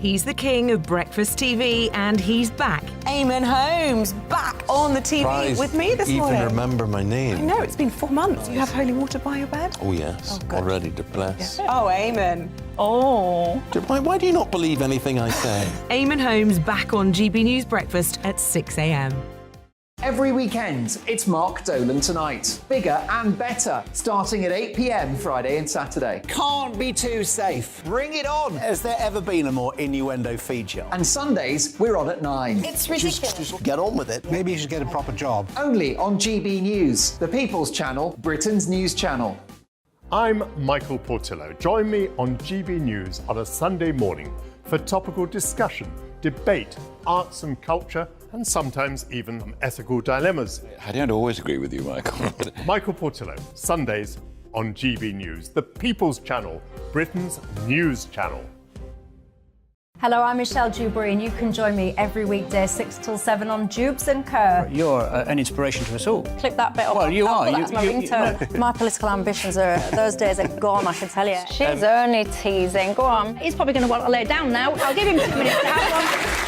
He's the king of breakfast TV and he's back. Eamon Holmes, back on the TV Surprised with me this morning. Even remember my name. I know, it's been 4 months. You have holy water by your bed? Oh, yes. Oh, already to bless. Yeah. Oh, Eamon. Oh. Why do you not believe anything I say? Eamon Holmes back on GB News Breakfast at 6 a.m. Every weekend, it's Mark Dolan Tonight. Bigger and better, starting at 8 p.m. Friday and Saturday. Can't be too safe. Bring it on. Has there ever been a more innuendo feature? And Sundays, we're on at 9. It's ridiculous. Just get on with it. Maybe you should get a proper job. Only on GB News, the People's Channel, Britain's news channel. I'm Michael Portillo. Join me on GB News on a Sunday morning for topical discussion, debate, arts and culture, and sometimes even ethical dilemmas. I don't always agree with you, Michael. Michael Portillo, Sundays on GB News, the People's Channel, Britain's news channel. Hello, I'm Michelle Dewberry, and you can join me every weekday 6 till 7 on Jubes and Kerr. You're an inspiration to us all. Click that bit up. Well, you are. That's my ringtone. My political ambitions are, those days are gone, I can tell you. She's only teasing. Go on. He's probably going to want to lay down now. I'll give him 2 minutes to have one.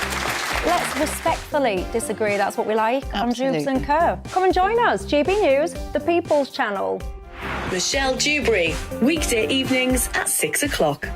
Let's respectfully disagree. That's what we like. Absolutely. On Jubes and Kerr. Come and join us. GB News, the People's Channel. Michelle Dewberry, weekday evenings at 6 o'clock.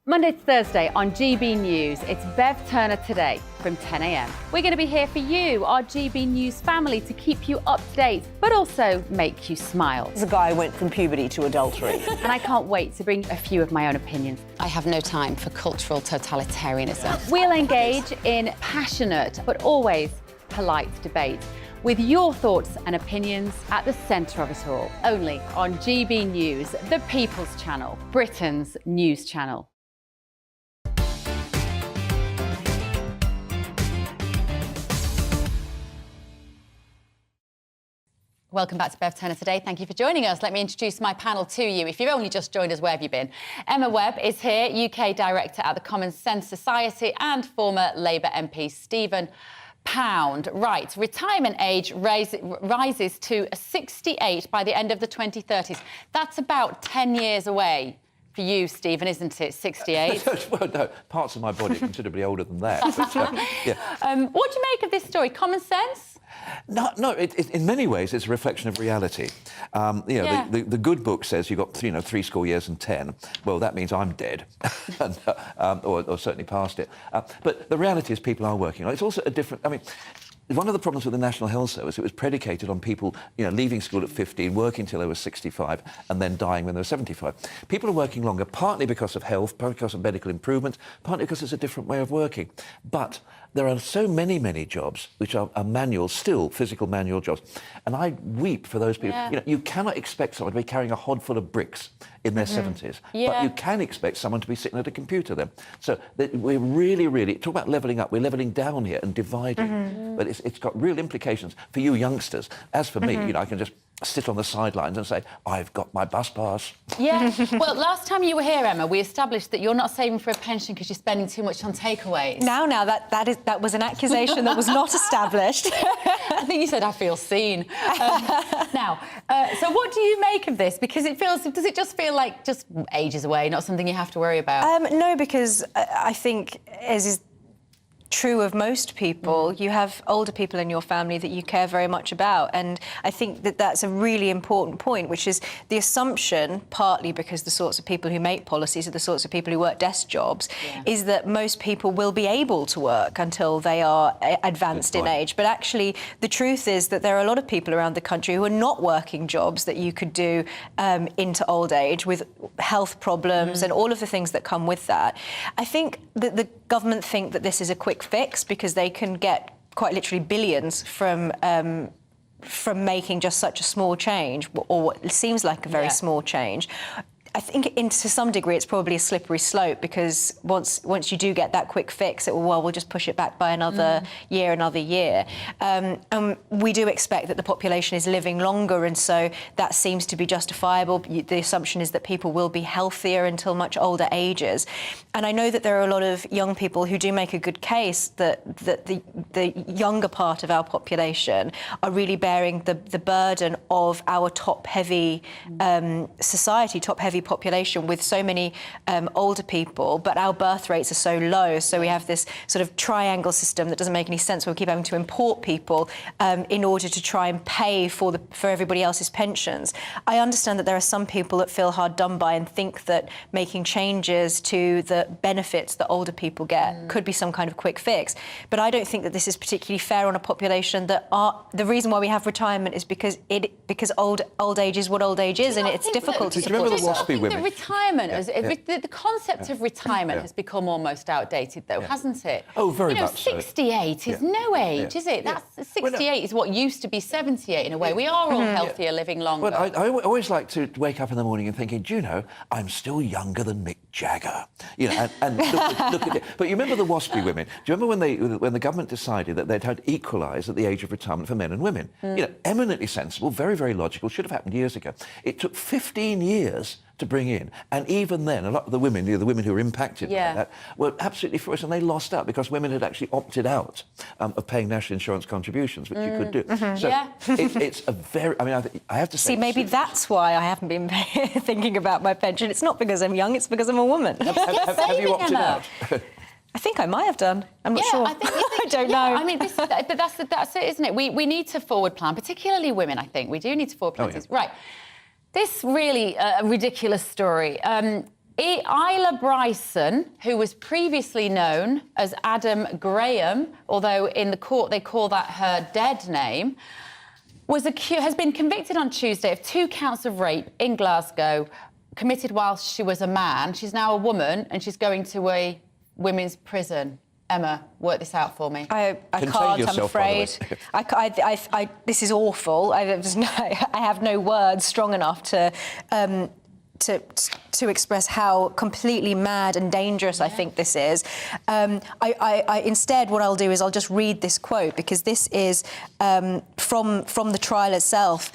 Monday to Thursday on GB News, it's Bev Turner Today from 10 a.m. We're going to be here for you, our GB News family, to keep you up to date, but also make you smile. The guy went from puberty to adultery. And I can't wait to bring a few of my own opinions. I have no time for cultural totalitarianism. We'll engage in passionate, but always polite debate, with your thoughts and opinions at the centre of it all. Only on GB News, the People's Channel, Britain's news channel. Welcome back to Bev Turner Today. Thank you for joining us. Let me introduce my panel to you. If you've only just joined us, where have you been? Emma Webb is here, UK Director at the Common Sense Society, and former Labour MP Stephen Pound. Right, retirement age rises to 68 by the end of the 2030s. That's about 10 years away for you, Stephen, isn't it? 68? Well, no, parts of my body are considerably older than that. But, yeah. What do you make of this story? Common sense? No, in many ways, it's a reflection of reality. The good book says you've got, 70 years and 10. Well, that means I'm dead, and, or certainly past it. But the reality is people are working. It's also a different... I mean, one of the problems with the National Health Service, it was predicated on people, leaving school at 15, working till they were 65, and then dying when they were 75. People are working longer, partly because of health, partly because of medical improvements, partly because it's a different way of working. But there are so many jobs which are manual, still physical manual jobs. And I weep for those people. Yeah. You cannot expect someone to be carrying a hod full of bricks in their 70s. Yeah. But you can expect someone to be sitting at a computer then. So we're really, talk about levelling up, we're levelling down here and dividing. But it's got real implications for you youngsters. As for me, I can just sit on the sidelines and say, I've got my bus pass. Yeah. Well, last time you were here, Emma, we established that you're not saving for a pension because you're spending too much on takeaways. Now, that was an accusation that was not established. I think you said, I feel seen. So what do you make of this? Because does it just feel like just ages away, not something you have to worry about? No, because I think, as is true of most people, you have older people in your family that you care very much about, and I think that that's a really important point, which is the assumption, partly because the sorts of people who make policies are the sorts of people who work desk jobs, is that most people will be able to work until they are advanced in age. But actually, the truth is that there are a lot of people around the country who are not working jobs that you could do into old age, with health problems and all of the things that come with that. I think that the government think that this is a quick fix because they can get quite literally billions from making just such a small change, or what seems like a very small change. I think to some degree it's probably a slippery slope, because once you do get that quick fix, we'll just push it back by another year. And we do expect that the population is living longer, and so that seems to be justifiable. The assumption is that people will be healthier until much older ages. And I know that there are a lot of young people who do make a good case that the younger part of our population are really bearing the burden of our top-heavy society, top-heavy population, with so many older people, but our birth rates are so low, so we have this sort of triangle system that doesn't make any sense, where we keep having to import people in order to try and pay for everybody else's pensions. I understand that there are some people that feel hard done by and think that making changes to the benefits that older people get could be some kind of quick fix, but I don't think that this is particularly fair on a population that the reason why we have retirement is because old age is what old age is, and it's difficult to support yourself. The retirement, the concept of retirement has become almost outdated, though, hasn't it? Oh, very much so. 68 is no age, is it? That's 68 is what used to be 78 in a way. We are all healthier, living longer. Well, I always like to wake up in the morning and thinking, do you know, I'm still younger than Mick Jagger. And look at it. But you remember the WASPy women? Do you remember when the government decided that they'd had equalise at the age of retirement for men and women? Eminently sensible, very logical, should have happened years ago. It took 15 years to bring in, and even then a lot of the women who were impacted by that were absolutely furious, and they lost out because women had actually opted out of paying national insurance contributions, which you could do. So it's a very, I have to say... See, maybe that's why I haven't been thinking about my pension. It's not because I'm young, it's because I'm a woman. Have you opted out? I think I might have done. I'm not sure. I don't know. I mean, but that's it, isn't it? We need to forward plan, particularly women, I think. We do need to forward plan things. Right. This really ridiculous story. Isla Bryson, who was previously known as Adam Graham, although in the court they call that her dead name, has been convicted on Tuesday of 2 counts of rape in Glasgow, committed whilst she was a man. She's now a woman and she's going to a women's prison. Emma, work this out for me. I can't, I'm afraid. This is awful. I have no words strong enough to express how completely mad and dangerous I think this is. Instead, what I'll do is I'll just read this quote, because this is from the trial itself.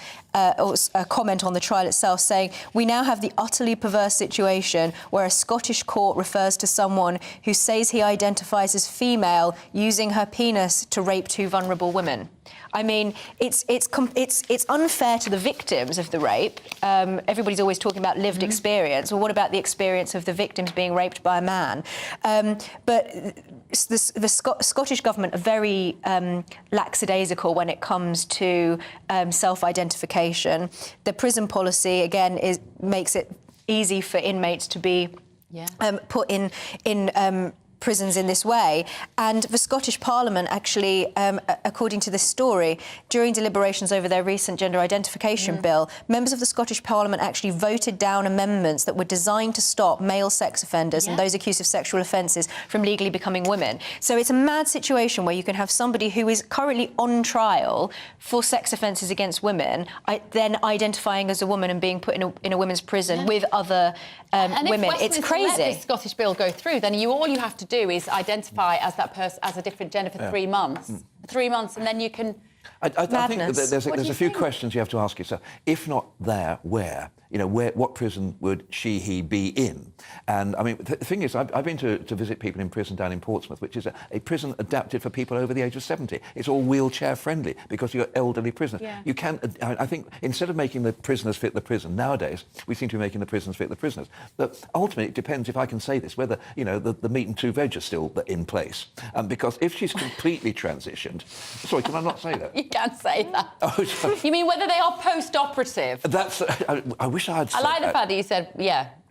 Or a comment on the trial itself saying, "We now have the utterly perverse situation where a Scottish court refers to someone who says he identifies as female using her penis to rape 2 vulnerable women." I mean, it's unfair to the victims of the rape. Everybody's always talking about lived experience. Well, what about the experience of the victims being raped by a man? But the Scottish government are very lackadaisical when it comes to self-identification. The prison policy, again, makes it easy for inmates to be put in prisons in this way. And the Scottish Parliament actually, according to this story, during deliberations over their recent gender identification bill, members of the Scottish Parliament actually voted down amendments that were designed to stop male sex offenders and those accused of sexual offences from legally becoming women. So it's a mad situation where you can have somebody who is currently on trial for sex offences against women, then identifying as a woman and being put in a women's prison with other women. It's crazy. Let this Scottish bill go through, then all you have to do is identify as that person, as a different gender for 3 months. 3 months, and then you can... I think that there's a few questions you have to ask yourself. If not there, where? What prison would he be in? And I mean, the thing is, I've been to visit people in prison down in Portsmouth, which is a prison adapted for people over the age of 70. It's all wheelchair friendly because you're elderly prisoners. Yeah. You can, I think, instead of making the prisoners fit the prison nowadays, we seem to be making the prisons fit the prisoners. But ultimately, it depends, if I can say this, whether the meat and 2 veg are still in place. Because if she's completely transitioned, sorry, can I not say that? You can't say that. Oh, sorry. You mean whether they are post-operative? That's. I wish I had said I like the fact that you said,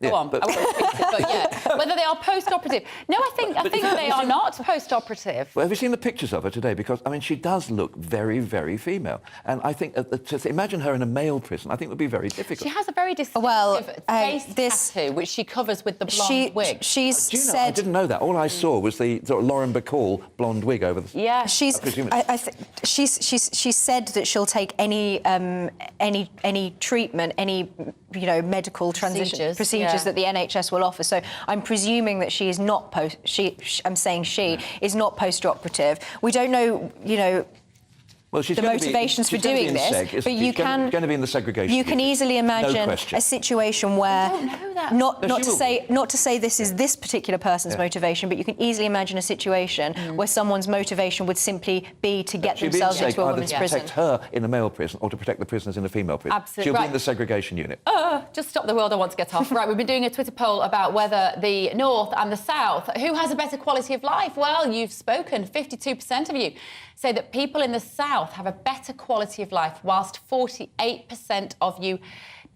go on. But... I won't repeat it, but whether they are post-operative. No, I think they are not post-operative. Well, have you seen the pictures of her today? Because, I mean, she does look very, very female. And I think to imagine her in a male prison, I think would be very difficult. She has a very distinctive face tattoo, which she covers with the blonde wig. I didn't know that. All I saw was the sort of Lauren Bacall blonde wig over the... Yeah. She said that she'll take any treatment, any medical procedures that the NHS will offer. So I'm presuming that she is not is not post-operative. We don't know, well, she's the motivations for doing this, but you can going to be in the segregation. You can easily imagine a situation where not to say this is this particular person's motivation, but you can easily imagine a situation where someone's motivation would simply be to get themselves into a women's prison. To protect her in a male prison or to protect the prisoners in a female prison. Absolutely. She'll be in the segregation unit. Just stop the world, I want to get off. Right, we've been doing a Twitter poll about whether the North and the South, who has a better quality of life? Well, you've spoken. 52% of you say that people in the South have a better quality of life, whilst 48% of you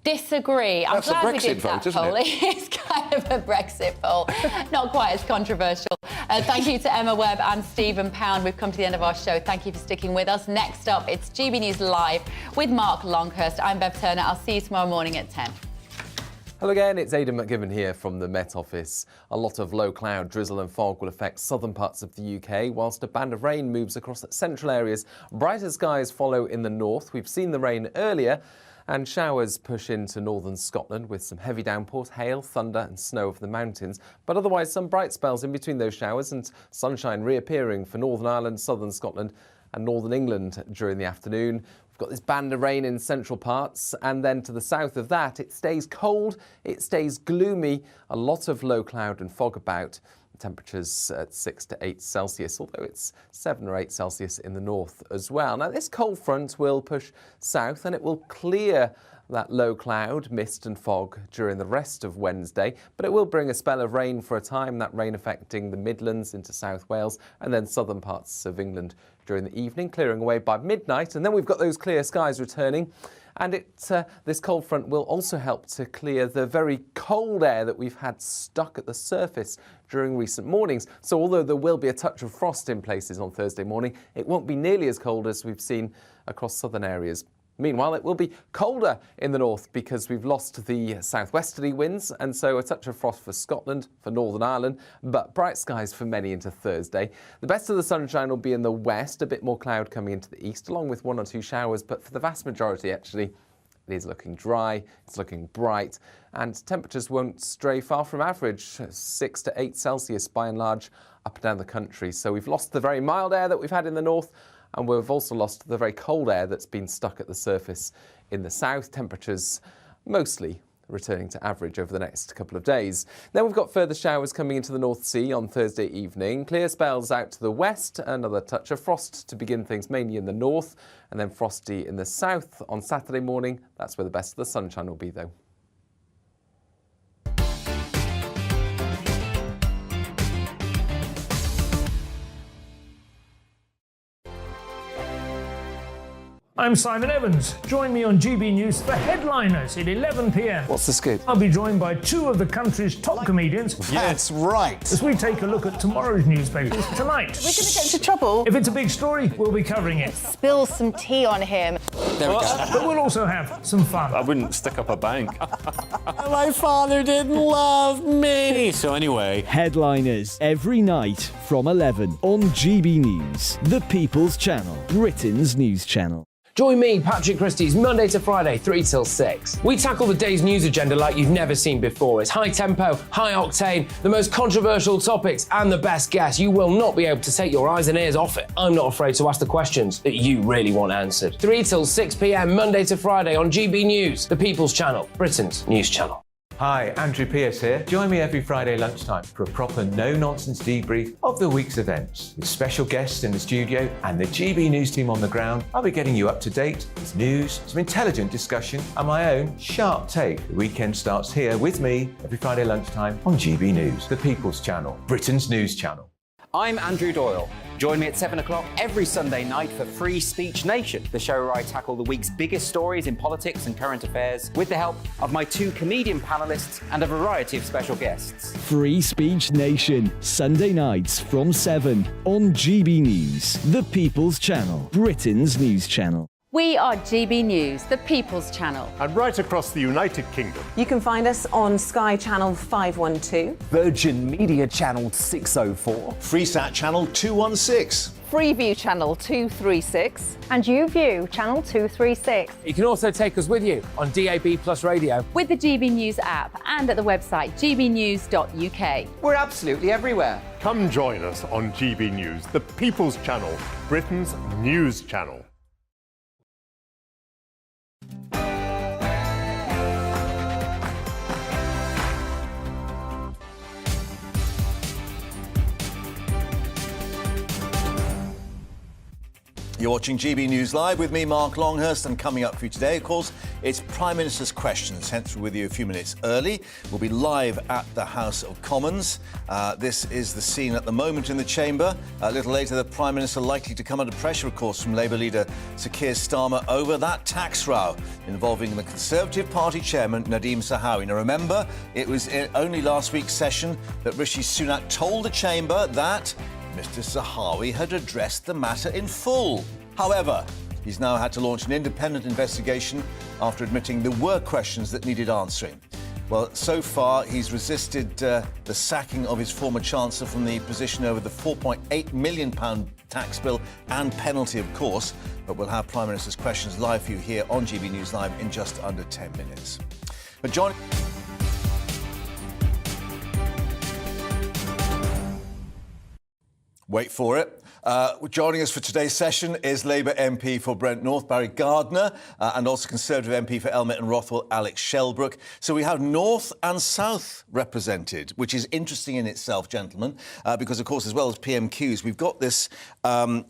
disagree. I'm glad we did that poll. It's kind of a Brexit poll. Not quite as controversial. Thank you to Emma Webb and Stephen Pound. We've come to the end of our show. Thank you for sticking with us. Next up, it's GB News Live with Mark Longhurst. I'm Bev Turner. I'll see you tomorrow morning at 10. Hello again, it's Aidan McGibbon here from the Met Office. A lot of low cloud, drizzle and fog will affect southern parts of the UK, whilst a band of rain moves across central areas. Brighter skies follow in the north. We've seen the rain earlier, and showers push into northern Scotland with some heavy downpours, hail, thunder and snow over the mountains. But otherwise, some bright spells in between those showers and sunshine reappearing for Northern Ireland, southern Scotland and northern England during the afternoon. We've got this band of rain in central parts, and then to the south of that, it stays cold, it stays gloomy, a lot of low cloud and fog about. Temperatures at 6 to 8 Celsius, although it's 7 or 8 Celsius in the north as well. Now, this cold front will push south and it will clear that low cloud, mist and fog during the rest of Wednesday, but it will bring a spell of rain for a time, that rain affecting the Midlands into South Wales and then southern parts of England during the evening, clearing away by midnight. And then we've got those clear skies returning And this cold front will also help to clear the very cold air that we've had stuck at the surface during recent mornings. So although there will be a touch of frost in places on Thursday morning, it won't be nearly as cold as we've seen across southern areas. Meanwhile, it will be colder in the north because we've lost the southwesterly winds, and so a touch of frost for Scotland, for Northern Ireland, but bright skies for many into Thursday. The best of the sunshine will be in the west, a bit more cloud coming into the east, along with 1 or 2 showers, but for the vast majority, actually, it is looking dry, it's looking bright, and temperatures won't stray far from average, 6 to 8 Celsius by and large, up and down the country. So we've lost the very mild air that we've had in the north, and we've also lost the very cold air that's been stuck at the surface in the south. Temperatures mostly returning to average over the next couple of days. Then we've got further showers coming into the North Sea on Thursday evening. Clear spells out to the west, another touch of frost to begin things mainly in the north, and then frosty in the south on Saturday morning. That's where the best of the sunshine will be, though. I'm Simon Evans. Join me on GB News for Headliners at 11 p.m. What's the scoop? I'll be joined by 2 of the country's top comedians. That's right. As we take a look at tomorrow's newspapers tonight. We're going to get into trouble. If it's a big story, we'll be covering it. Spill some tea on him. There we go. But we'll also have some fun. I wouldn't stick up a bank. My father didn't love me. So anyway, Headliners every night from 11 on GB News, the People's Channel, Britain's news channel. Join me, Patrick Christie's Monday to Friday, 3 till 6. We tackle the day's news agenda like you've never seen before. It's high tempo, high octane, the most controversial topics, and the best guests. You will not be able to take your eyes and ears off it. I'm not afraid to ask the questions that you really want answered. 3 till 6 p.m, Monday to Friday on GB News, the People's Channel, Britain's news channel. Hi, Andrew Pierce here. Join me every Friday lunchtime for a proper no-nonsense debrief of the week's events. With special guests in the studio and the GB News team on the ground, I'll be getting you up to date with news, some intelligent discussion, and my own sharp take. The weekend starts here with me every Friday lunchtime on GB News, the People's Channel, Britain's news channel. I'm Andrew Doyle. Join me at 7 o'clock every Sunday night for Free Speech Nation, the show where I tackle the week's biggest stories in politics and current affairs with the help of my 2 comedian panellists and a variety of special guests. Free Speech Nation, Sunday nights from 7 on GB News, the People's Channel, Britain's news channel. We are GB News, the People's Channel. And right across the United Kingdom. You can find us on Sky Channel 512, Virgin Media Channel 604, Freesat Channel 216. Freeview Channel 236, And YouView, Channel 236. You can also take us with you on DAB Plus Radio. With the GB News app and at the website gbnews.uk. We're absolutely everywhere. Come join us on GB News, the People's Channel, Britain's news channel. You're watching GB News Live with me, Mark Longhurst, and coming up for you today, of course, it's Prime Minister's Questions. Hence, we're with you a few minutes early. We'll be live at the House of Commons. This is the scene at the moment in the chamber. A little later, the Prime Minister likely to come under pressure, of course, from Labour leader Sir Keir Starmer over that tax row involving the Conservative Party chairman, Nadhim Zahawi. Now, remember, it was only last week's session that Rishi Sunak told the chamber that Mr. Zahawi had addressed the matter in full. However, he's now had to launch an independent investigation after admitting there were questions that needed answering. Well, so far, he's resisted the sacking of his former Chancellor from the position over the £4.8 million tax bill and penalty, of course. But we'll have Prime Minister's Questions live for you here on GB News Live in just under 10 minutes. But John... Wait for it. Joining us for today's session is Labour MP for Brent North, Barry Gardner, and also Conservative MP for Elmet and Rothwell, Alex Shelbrooke. So we have North and South represented, which is interesting in itself, gentlemen, because, of course, as well as PMQs, we've got this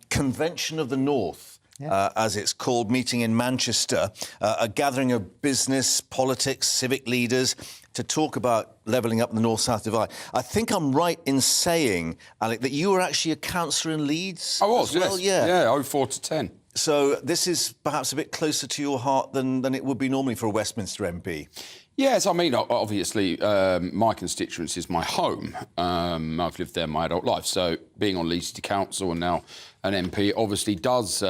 Convention of the North, as it's called, meeting in Manchester, a gathering of business, politics, civic leaders to talk about levelling up the North-South divide. I think I'm right in saying, Alec, that you were actually a councillor in Leeds. I was, as well? yes. Yeah, 04 to 10. So this is perhaps a bit closer to your heart than it would be normally for a Westminster MP. Yes, I mean, obviously, my constituency is my home. I've lived there my adult life. So being on Leeds City Council and now an MP obviously does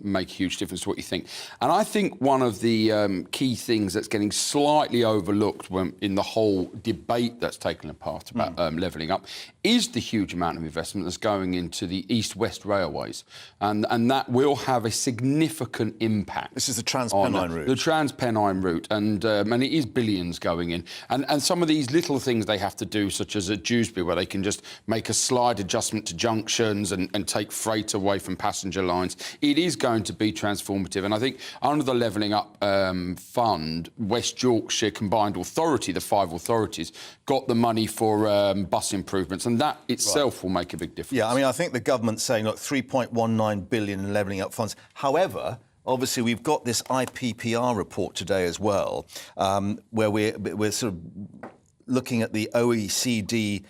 make a huge difference to what you think. And I think one of the key things that's getting slightly overlooked in the whole debate that's taken part about levelling up is the huge amount of investment that's going into the East-West railways. And that will have a significant impact. This is the Trans-Pennine route. The Trans-Pennine route. And it is billions going in. And some of these little things they have to do, such as at Dewsbury, where they can just make a slide adjustment to junctions and take freight away from passenger lines, it is going to be transformative. And I think under the Levelling Up Fund, West Yorkshire Combined Authority, the 5 authorities, got the money for bus improvements, and that itself will make a big difference. Yeah, I mean, I think the government's saying, look, 3.19 billion in Levelling Up funds. However, obviously, we've got this IPPR report today as well, where we're sort of looking at the OECD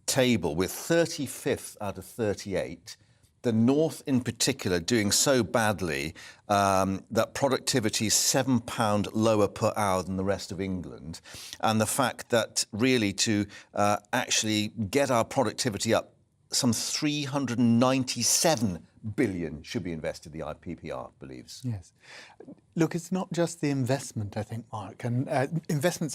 table. We're 35th out of 38. The North, in particular, doing so badly that productivity is £7 lower per hour than the rest of England. And the fact that really to actually get our productivity up, some 397 billion should be invested, the IPPR believes. Yes. Look, it's not just the investment, I think, Mark, and investment's